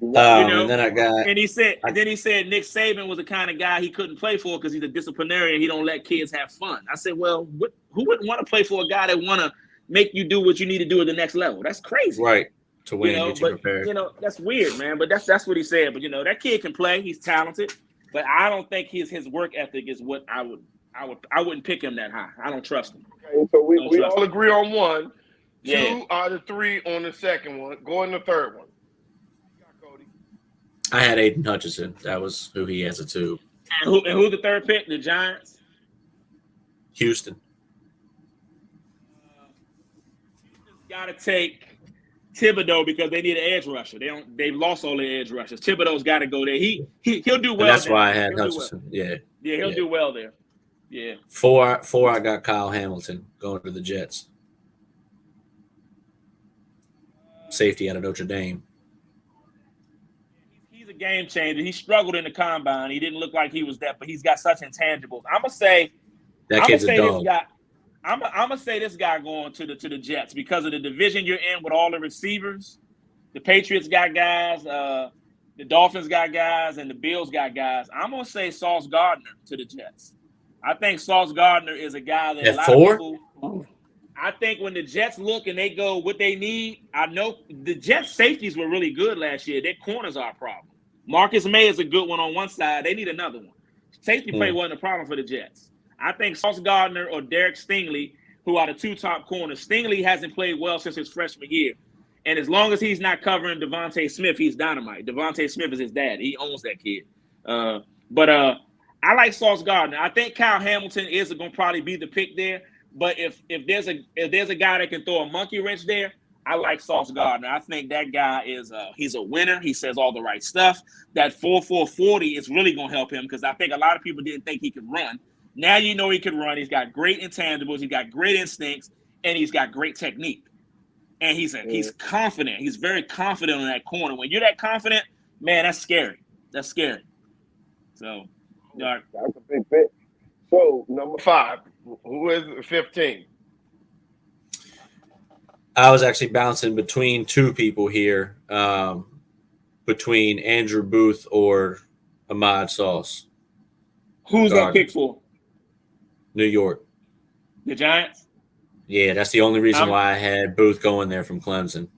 You know? And then I got. And he said Nick Saban was the kind of guy he couldn't play for because he's a disciplinarian. He don't let kids have fun. I said, well, who wouldn't want to play for a guy that want to make you do what you need to do at the next level? That's crazy, right? To win, get you prepared. You know, that's weird, man. But that's what he said. But you know, that kid can play. He's talented, but I don't think his work ethic is what I wouldn't pick him that high. I don't trust him. Okay, so we all agree on one. Yeah. 2 out of 3 on the second one. Go in the third one. I had Aiden Hutchinson. That was who he has it to. And who's the third pick? The Giants? Houston. Houston's got to take Thibodeau because they need an edge rusher. They've lost all their edge rushers. Thibodeau's got to go there. He'll do well. And that's why I had Hutchinson. Well. Yeah, he'll do well there. Yeah. 4, I got Kyle Hamilton going to the Jets. Safety out of Notre Dame. He's a game changer. He struggled in the combine. He didn't look like he was that, but he's got such intangibles. I'm gonna say that kid's a dog. I'm gonna say this guy going to the Jets because of the division you're in with all the receivers. The Patriots got guys, the Dolphins got guys, and the Bills got guys. I'm gonna say Sauce Gardner to the Jets. I think Sauce Gardner is a guy that a lot of people. I think when the Jets look and they go what they need, I know the Jets safeties were really good last year. Their corners are a problem. Marcus May is a good one on one side. They need another one. Safety play wasn't a problem for the Jets. I think Sauce Gardner or Derek Stingley, who are the two top corners. Stingley hasn't played well since his freshman year. And as long as he's not covering Devontae Smith, he's dynamite. Devontae Smith is his dad. He owns that kid. But I like Sauce Gardner. I think Kyle Hamilton is going to probably be the pick there. But if there's a guy that can throw a monkey wrench there, I like Sauce Gardner. I think that guy is he's a winner. He says all the right stuff. That 4.4 40 is really going to help him because I think a lot of people didn't think he could run. Now you know he can run. He's got great intangibles. He's got great instincts, and he's got great technique. And he's confident. He's very confident on that corner. When you're that confident, man, that's scary. That's scary. So, that's a big pick. So, number 5. Who is 15? I was actually bouncing between two people here, between Andrew Booth or Ahmad Sauce. Who's that pick for? New York. The Giants? Yeah, that's the only reason why I had Booth going there from Clemson.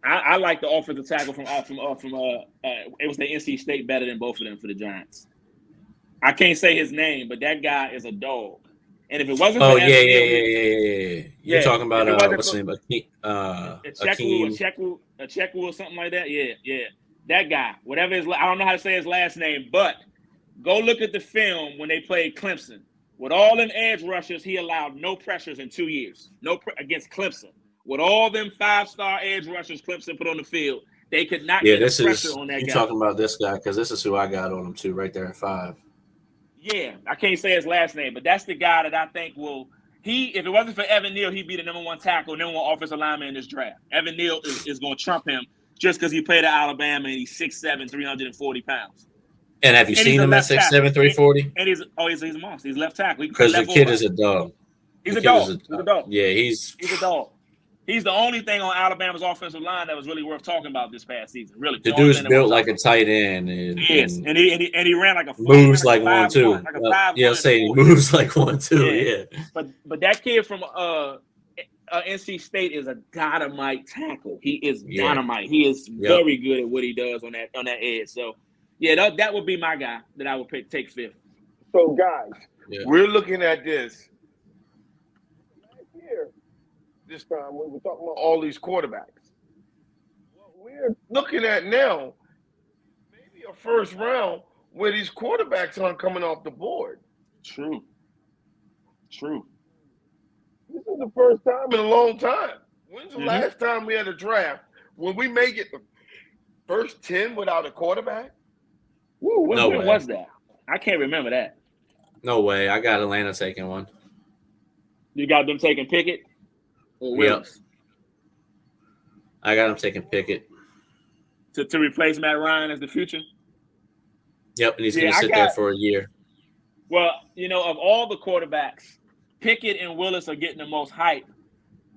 I like the offensive tackle from it was the NC State better than both of them for the Giants. I can't say his name, but that guy is a dog. And if it wasn't for You're talking about what's his name? Achekwu or something like that. Yeah. That guy, whatever his I don't know how to say his last name, but go look at the film when they played Clemson. With all them edge rushers, he allowed no pressures in 2 years. Against Clemson. With all them 5-star edge rushers Clemson put on the field, they could not get pressure on that guy. You're talking about this guy because this is who I got on him too, right there at 5. Yeah, I can't say his last name, but that's the guy that I think will – if it wasn't for Evan Neal, he'd be the number 1 tackle, number 1 offensive lineman in this draft. Evan Neal is going to trump him just because he played at Alabama and he's 6'7", 340 pounds. And have you seen him at 6'7", 340? And he's a monster. He's left tackle. Because the kid is a dog. He's a dog. Yeah, he's a dog. He's the only thing on Alabama's offensive line that was really worth talking about this past season. Really, the dude's built like a tight end, and he ran like a moves like one too. He moves like one too. Yeah. But that kid from NC State is a dynamite tackle. He is dynamite. He is very good at what he does on that edge. So yeah, that would be my guy that I would take 5th. So guys, we're looking at this. This time we were talking about all these quarterbacks. What we're looking at now, maybe a first round where these quarterbacks aren't coming off the board. True. This is the first time in a long time. When's the last time we had a draft when we make it the first 10 without a quarterback? When was that? I can't remember that. No way. I got Atlanta taking one. You got them taking Pickett? Yep. I got him taking Pickett. To replace Matt Ryan as the future? Yep, and he's going to sit there for a year. Well, of all the quarterbacks, Pickett and Willis are getting the most hype.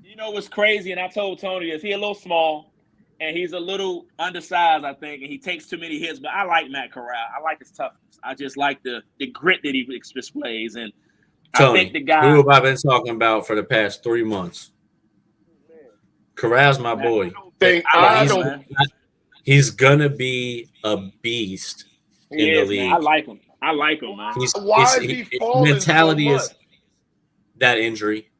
You know what's crazy, and I told Tony this, he's a little small, and he's a little undersized, I think, and he takes too many hits, but I like Matt Corral. I like his toughness. I just like the grit that he displays, and Tony, I think the guy – who have I been talking about for the past 3 months? Corral's my boy. He's gonna be a beast in the league. Man. I like him, man. His mentality is that injury.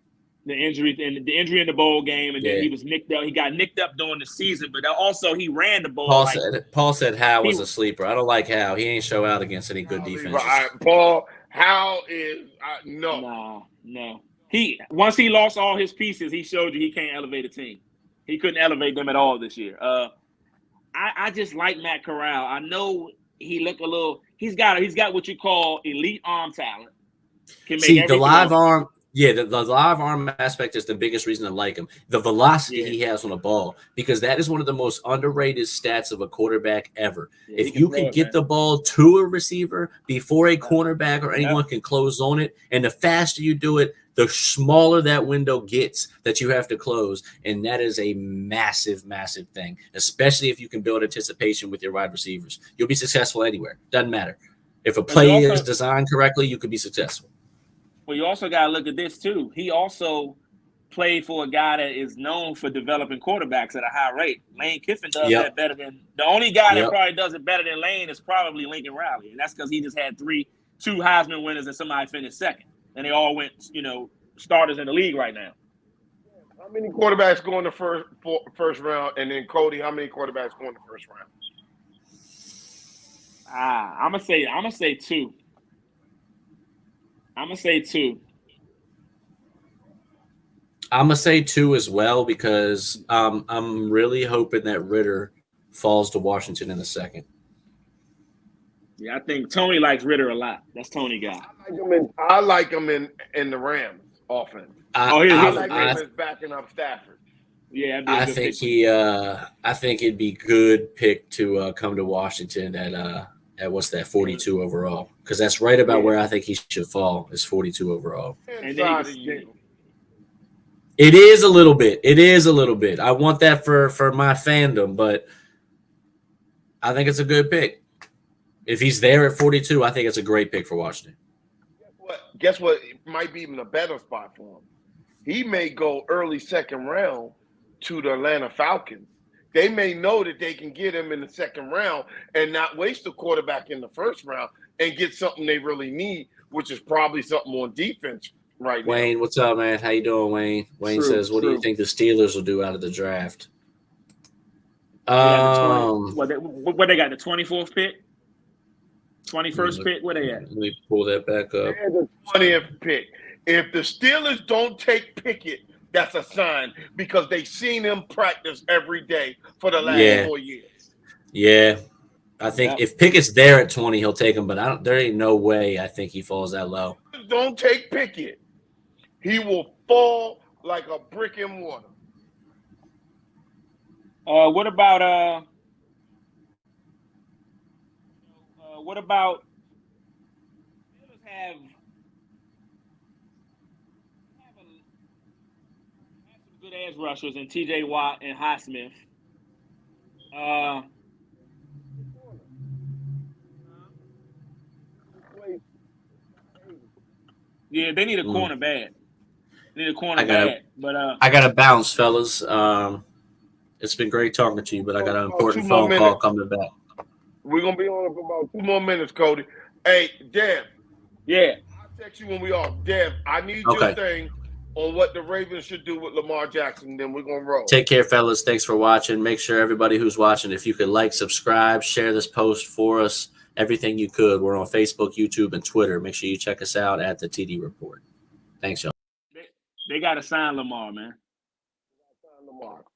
The injury in the bowl game, and then he was nicked up. He got nicked up during the season, but also he ran the bowl. Paul said Howe was a sleeper. I don't like Howe. He ain't show out against any good defenses. Paul, Howe is no. Once he lost all his pieces, he showed you he can't elevate a team. He couldn't elevate them at all this year. I just like Matt Corral. I know he look a little. He's got what you call elite arm talent. The live arm. Yeah, the live arm aspect is the biggest reason I like him. The velocity he has on the ball, because that is one of the most underrated stats of a quarterback ever. If you can get the ball to a receiver before a cornerback or anyone can close on it, and the faster you do it, the smaller that window gets that you have to close. And that is a massive, massive thing, especially if you can build anticipation with your wide receivers. You'll be successful anywhere. Doesn't matter. If a play is designed correctly, you could be successful. Well, you also got to look at this, too. He also played for a guy that is known for developing quarterbacks at a high rate. Lane Kiffin does that better than – the only guy that probably does it better than Lane is probably Lincoln Riley, and that's because he just had 3 2 Heisman winners and somebody finished second, and they all went, starters in the league right now. How many quarterbacks go in the first round? And then Cody, how many quarterbacks go in the first round? I'm gonna say 2. I'm gonna say 2. I'm gonna say 2 as well because I'm really hoping that Ritter falls to Washington in the second. Yeah, I think Tony likes Ritter a lot. That's Tony guy. I like him in the Rams offense. I like him as backing up Stafford. Yeah, I think I think it'd be good pick to come to Washington at what's that 42 overall, because that's right about where I think he should fall is 42 overall. And then It is a little bit. It is a little bit. I want that for my fandom, but I think it's a good pick. If he's there at 42, I think it's a great pick for Washington. Guess what? It might be even a better spot for him. He may go early second round to the Atlanta Falcons. They may know that they can get him in the second round and not waste a quarterback in the first round and get something they really need, which is probably something on defense right now. Wayne, what's up, man? How you doing, Wayne? Wayne says, what do you think the Steelers will do out of the draft? What they got, the 24th pick? 21st pick? Where they at? Let me pull that back up. The 20th pick. If the Steelers don't take Pickett, that's a sign because they've seen him practice every day for the last 4 years. Yeah. I think if Pickett's there at 20, he'll take him, but there ain't no way I think he falls that low. Don't take Pickett. He will fall like a brick in water. What about Steelers have some good edge rushers in TJ Watt and Highsmith. Yeah, they need a corner bad. They need a corner bad. But I gotta bounce, fellas. It's been great talking to you, but I got an important phone call coming back. We're gonna be on for about 2 more minutes, Cody. Hey, Dev. Yeah. I'll text you when we off. Dev, I need your thing on what the Ravens should do with Lamar Jackson, then we're gonna roll. Take care, fellas. Thanks for watching. Make sure everybody who's watching, if you could like, subscribe, share this post for us, everything you could. We're on Facebook, YouTube, and Twitter. Make sure you check us out at the TD Report. Thanks, y'all. They gotta sign Lamar, man.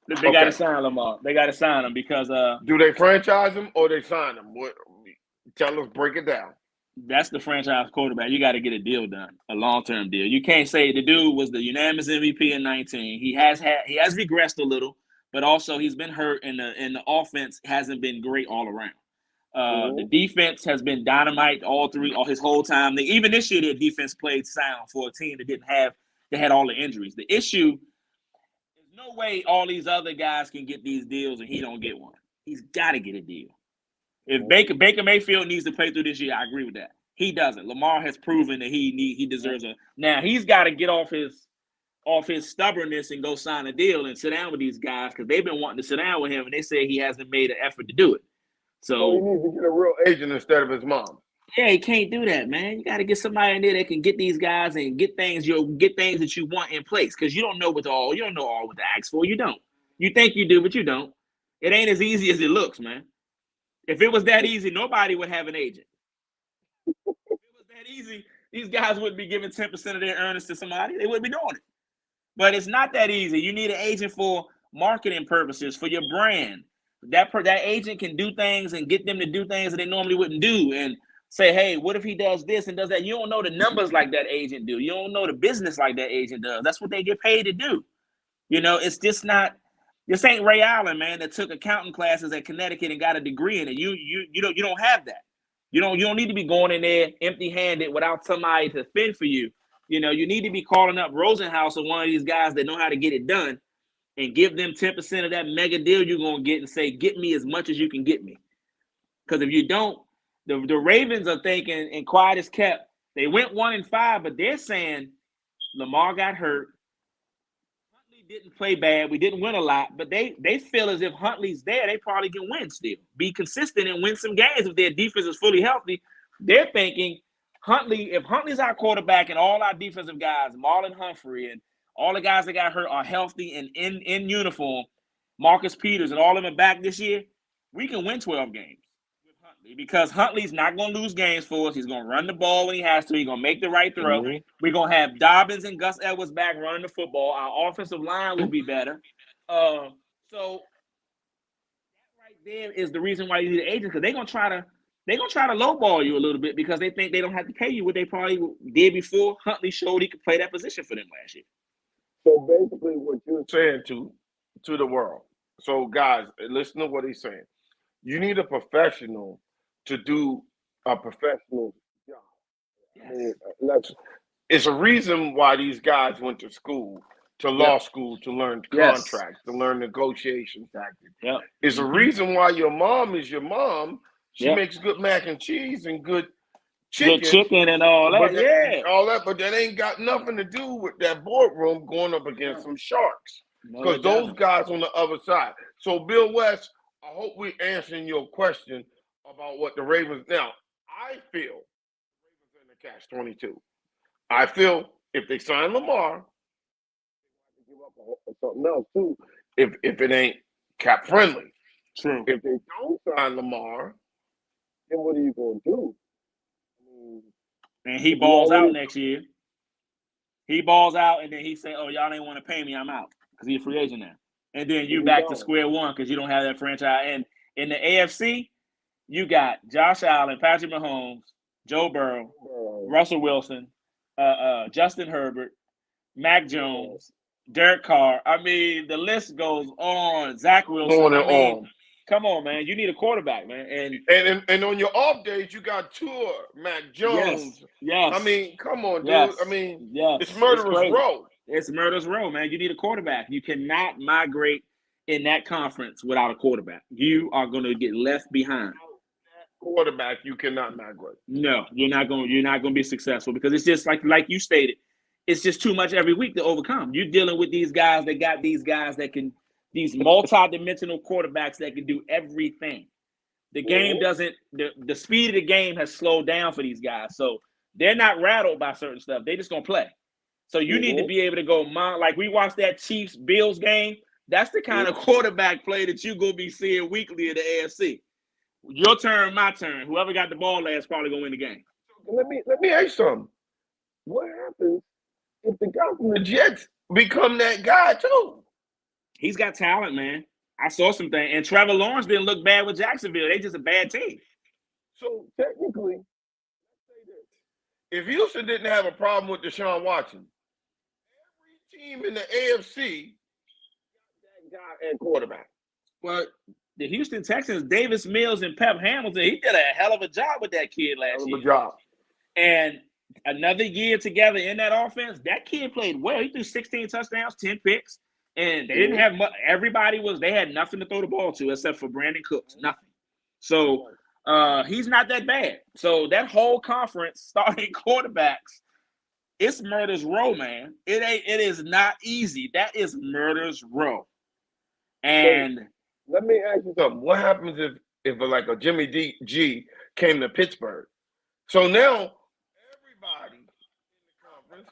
They gotta sign Lamar. They gotta sign him because do they franchise him or they sign him? Tell us, break it down. That's the franchise quarterback. You got to get a deal done, a long-term deal. You can't say the dude was the unanimous MVP in 19. He has regressed a little, but also he's been hurt, and the offense hasn't been great all around. The defense has been dynamite all his whole time. Even this year, their defense played sound for a team that had all the injuries. The issue, there's no way all these other guys can get these deals and he don't get one. He's got to get a deal. If Baker Mayfield needs to play through this year, I agree with that. He doesn't. Lamar has proven that he deserves a. Now he's got to get off his stubbornness and go sign a deal and sit down with these guys because they've been wanting to sit down with him and they say he hasn't made an effort to do it. So he needs to get a real agent instead of his mom. Yeah, he can't do that, man. You got to get somebody in there that can get these guys and get things that you want in place because you don't know what to ask for. You don't. You think you do, but you don't. It ain't as easy as it looks, man. If it was that easy, nobody would have an agent. If it was that easy, these guys wouldn't be giving 10% of their earnings to somebody. They wouldn't be doing it. But it's not that easy. You need an agent for marketing purposes, for your brand. That agent can do things and get them to do things that they normally wouldn't do and say, hey, what if he does this and does that? You don't know the numbers like that agent do. You don't know the business like that agent does. That's what they get paid to do. It's just not. This ain't Ray Allen, man, that took accounting classes at Connecticut and got a degree in it. You don't have that. You don't need to be going in there empty-handed without somebody to fend for you. You need to be calling up Rosenhaus or one of these guys that know how to get it done and give them 10% of that mega deal you're gonna get and say, get me as much as you can get me. Because if you don't, the Ravens are thinking, and quiet as kept, they went 1-5, but they're saying Lamar got hurt. Didn't play bad. We didn't win a lot, but they feel as if Huntley's there, they probably can win still. Be consistent and win some games if their defense is fully healthy. They're thinking Huntley, if Huntley's our quarterback and all our defensive guys, Marlon Humphrey and all the guys that got hurt are healthy and in uniform, Marcus Peters and all of them are back this year, we can win 12 games with Huntley because Huntley's not going to lose games for us. He's going to run the ball when he has to. He's going to make the right throw. Mhm. We're going to have Dobbins and Gus Edwards back running the football. Our offensive line will be better. So that right there is the reason why you need an agent because they're going to try to lowball you a little bit because they think they don't have to pay you what they probably did before Huntley showed he could play that position for them last year. So basically, what you're Saying to the world. So guys, listen to what he's saying. You need a professional to do a professional job. I mean, it's a reason why these guys went to school, to law school, to learn Yes. contracts, to learn negotiation tactics. Yep. It's a reason why your mom is your mom. She Yep. makes good mac and cheese and good chicken. Good chicken and all that. But all that, but that ain't got nothing to do with that boardroom going up against some sharks. No, Because it those doesn't. guys on the other side. So, Bill West, I hope we're answering your question about what the Ravens. Now, I feel the Ravens are in the catch-22. I feel if they sign Lamar, they give up something else too. if it ain't cap friendly. True. If they don't sign Lamar, Then what are you going to do? I mean, And he balls out next year. He balls out, and then he say, "Oh, y'all ain't want to pay me. I'm out because he's a free agent now." And then you He's back to gone. square one because you don't have that franchise. And in the AFC, you got Josh Allen, Patrick Mahomes, Joe Burrow, Russell Wilson, Justin Herbert, Mac Jones, Derek Carr. I mean, the list goes on. Zach Wilson. on and I mean, on. come on, man. You need a quarterback, man. And And on your off days, you got Tua, Mac Jones. yes. I mean, come on, dude. Yes. I mean, yes. it's murderous crazy. row. It's murderous row, man. You need a quarterback. You cannot migrate in that conference without a quarterback. You are going to get left behind. Quarterback, you cannot migrate. No, you're not going to be successful because it's just like you stated. It's just too much every week to overcome. You're dealing with these guys that got these guys that can, these multi-dimensional quarterbacks that can do everything. The game doesn't, the speed of the game has slowed down for these guys. So they're not rattled by certain stuff. They just going to play. So you need to be able to go, like we watched that Chiefs-Bills game. That's the kind of quarterback play that you're going to be seeing weekly in the AFC. Your turn, my turn. Whoever got the ball last probably going to win the game. let me ask you something. what happens if the guy from The Jets become that guy too. He's got talent, man. I saw some things. And Trevor Lawrence didn't look bad with Jacksonville. They just a bad team. So technically, let's say this. If Houston didn't have a problem with Deshaun Watson, every team in the AFC got that guy and quarterback. Well, the Houston Texans, Davis Mills and Pep Hamilton, he did a hell of a job with that kid last year. Good job. And another year together in that offense, that kid played well. He threw 16 touchdowns, 10 picks, and they didn't have much. They had nothing to throw the ball to except for Brandon Cooks, nothing. So he's not that bad. So that whole conference starting quarterbacks, it's murder's row, man. It is not easy. That is murder's row. And let me ask you something. What happens if like a Jimmy G came to Pittsburgh? So now everybody in the conference,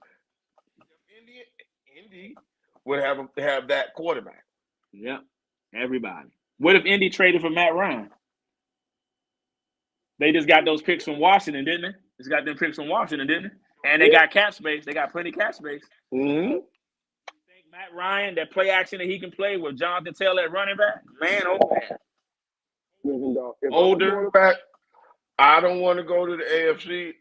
Indy would have that quarterback. yeah, everybody. What if Indy traded for Matt Ryan? They just got those picks from Washington, didn't they? Just got them picks from Washington, didn't they? And they got cap space. They got plenty of cap space. Mm-hmm. Think Matt Ryan, that play action that he can play with Jonathan Taylor at running back, man, oh man. Listen, dog, if I'm a Older. Quarterback, I don't want to go to the AFC.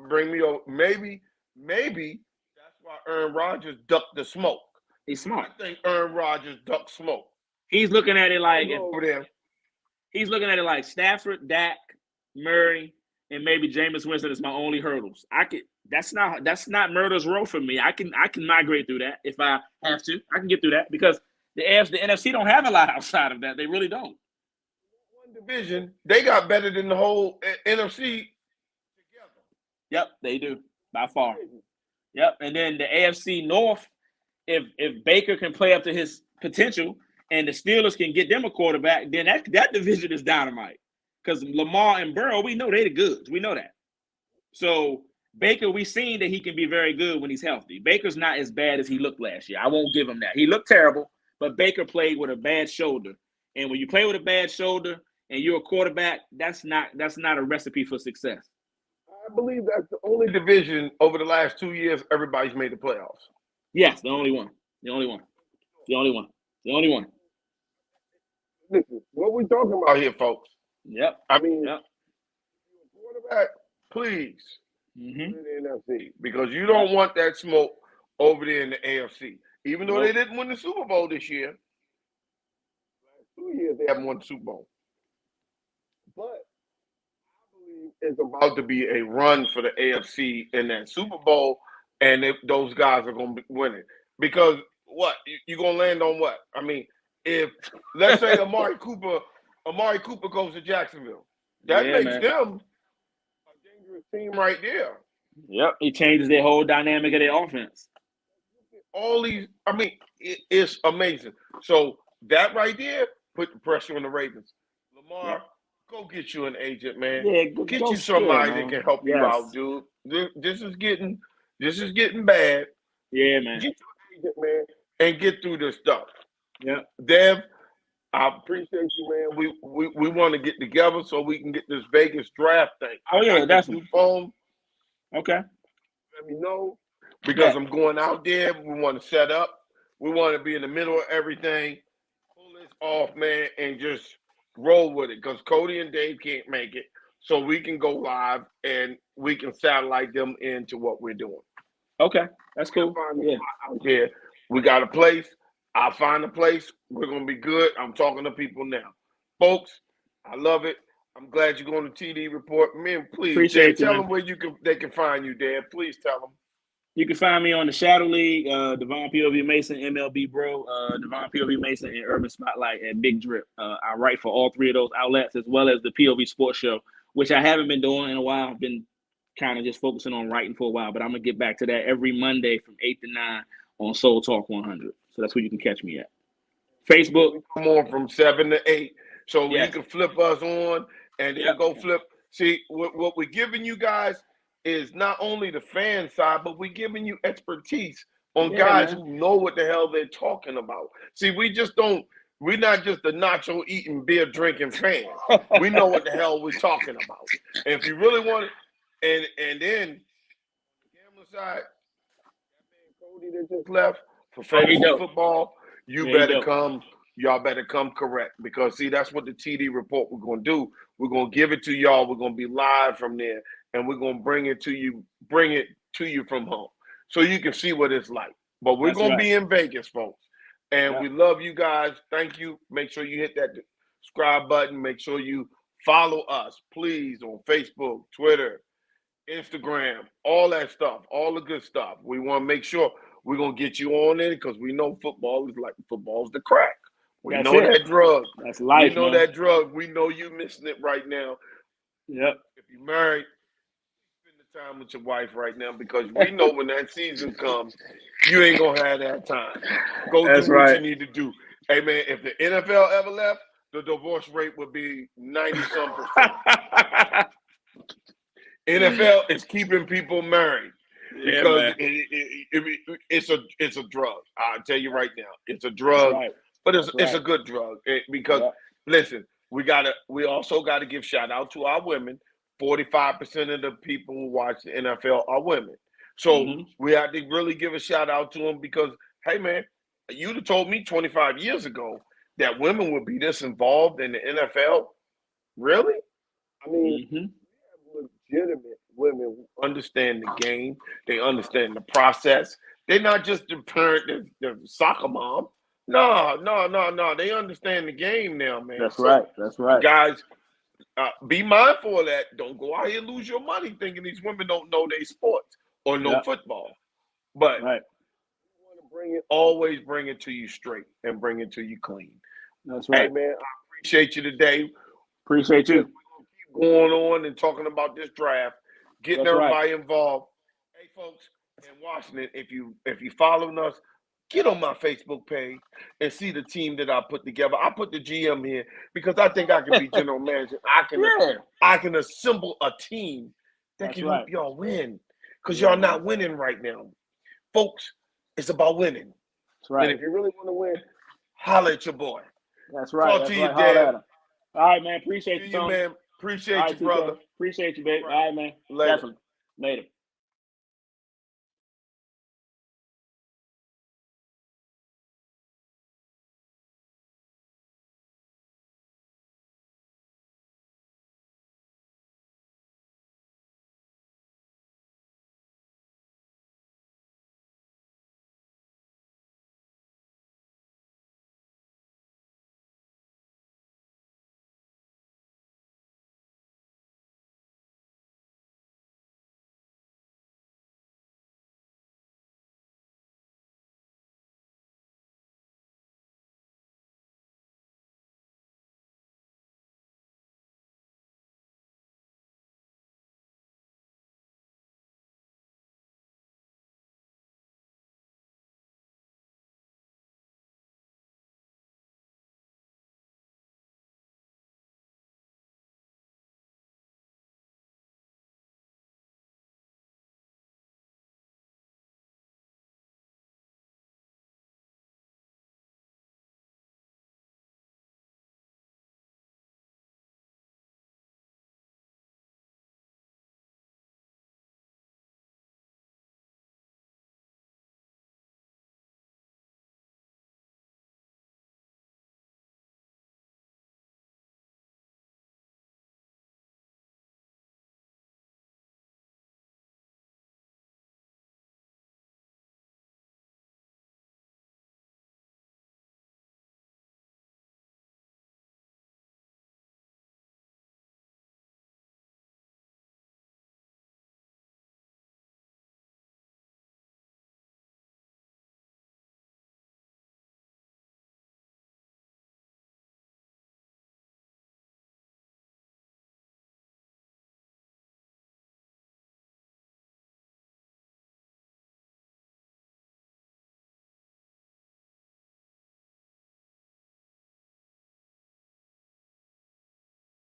Bring me over. Maybe that's why Aaron Rodgers ducked the smoke. He's smart. I think Aaron Rodgers ducked smoke. He's looking at it like Over there. he's looking at it like Stafford, Dak, Murray, and maybe Jameis Winston is my only hurdles. That's not murder's row for me. I can migrate through that if I have to. I can get through that because the NFC don't have a lot outside of that. They really don't. One division, they got better than the whole NFC together. Yep, they do by far. Yep, and then the AFC North, if Baker can play up to his potential and the Steelers can get them a quarterback, then that division is dynamite. Because Lamar and Burrow, we know they're the goods. We know that. So Baker, we've seen that he can be very good when he's healthy. Baker's not as bad as he looked last year. I won't give him that. He looked terrible, but Baker played with a bad shoulder. And when you play with a bad shoulder and you're a quarterback, that's not a recipe for success. I believe that's the Only division over the last 2 years everybody's made the playoffs. Yes, the only one. The only one. The only one. The only one. Listen, what we talking Out about here, folks. Yep. I mean, Yep. Quarterback, please, Mm-hmm. in the NFC. because you don't want that smoke over there in the AFC. Even though Nope. they didn't win the Super Bowl this year, last 2 years they haven't won the Super Bowl. But I believe it's about to be a run for the AFC in that Super Bowl, and if those guys are going to be winning. Because what? You're going to land on what? I mean, if, let's say Amari Cooper goes to Jacksonville, that Yeah, makes man. them a dangerous team right there. Yep. He changes their whole dynamic of their offense. All these, I mean, it's amazing. So that right there put the pressure on the Ravens. Lamar, go get you an agent, man. Yeah, Get go you scale, somebody man. that can help you Yes. out, dude. This is getting bad. Yeah, man. Get you an agent, man, and get through this stuff. Yep. Dev, I appreciate you, man. We want to get together so we can get this Vegas draft thing. Oh, yeah, I got this definitely. new phone. Okay. Let me know, because I'm going out there. We want to set up. We want to be in the middle of everything. Pull this off, man, and just roll with it. Because Cody and Dave can't make it, so we can go live and we can satellite them into what we're doing. Okay. That's cool. Yeah. Out there, we got a place. I'll find a place. We're gonna be good. I'm talking to people now, folks. I love it. I'm glad you're going to TD Report. Man, please, Appreciate Dan, you, tell man. them where they can find you, Dan. Please tell them. You can find me on the Shadow League, Devon POV Mason, MLB Bro, Devon POV Mason, and Urban Spotlight at Big Drip. I write for all three of those outlets, as well as the POV Sports Show, which I haven't been doing in a while. I've been kind of just focusing on writing for a while, but I'm going to get back to that every Monday from 8 to 9 on Soul Talk 100. So that's where you can catch me at. Facebook. We come on from 7 to 8, so Yes. you can flip us on and then Yep. go flip. See, what we're giving you guys is not only the fan side, but we're giving you expertise on Yeah, guys man. who know what the hell they're talking about. See, we're not just a nacho eating, beer drinking fan. We know what the hell we're talking about. And if you really want it, and then on the gambling side, that man Cody that just left for fantasy dope. football, Yeah, he dope. y'all better come correct, because see, that's what the TD Report we're gonna do. We're gonna give it to y'all. We're gonna be live from there, and we're gonna bring it to you from home, so you can see what it's like. But we're That's gonna right. be in Vegas, folks, and Yeah. we love you guys. Thank you. Make sure you hit that subscribe button. Make sure you follow us, please, on Facebook, Twitter, Instagram, all that stuff, all the good stuff. We want to make sure we're gonna get you on it, because we know football's the crack. We That's know it. that drug. That's life, We know man. that drug. We know you missing it right now. Yep. If you're married, spend the time with your wife right now, because we know when that season comes, you ain't gonna have that time. Go That's do what right. you need to do. Hey man, if the NFL ever left, the divorce rate would be 90-some%. NFL is keeping people married. Yeah, Because man. it's a drug. I'll tell you right now, it's a That's drug, right. but it's That's a right. good drug. Because Yeah. listen, we also gotta give shout out to our women. 45% of the people who watch the NFL are women, so Mhm. we have to really give a shout out to them, because hey man, you'd have told me 25 years ago that women would be this involved in the NFL. Really? I mean, Mhm. legitimate women who Understand the game. They understand the process. They're not just the parent, the soccer mom. No. They understand the game now, man. That's So, right. That's right. guys, be mindful of that. Don't go out here and lose your money thinking these women don't know their sports or know Yeah. football. But Right. want to bring it. always bring it to you straight and bring it to you clean. That's Hey, right. man, I appreciate you today. Appreciate you. Keep going on and talking about this draft, getting That's right. everybody involved. Hey, folks in Washington, if you following us, get on my Facebook page and see the team that I put together. I put the GM here because I think I can be general manager. Yeah. I can assemble a team that That's can right. help y'all win. because y'all not winning right now. Folks, it's about winning. That's right. And if you really want to win, holler at your boy. That's right. Talk That's to you, right. Holler Dad. at him. All right, man. Appreciate See you, you, Tony. man. All Appreciate right, you, TK. brother. Appreciate you, babe. Right. All right, man. Later. Definitely. Later.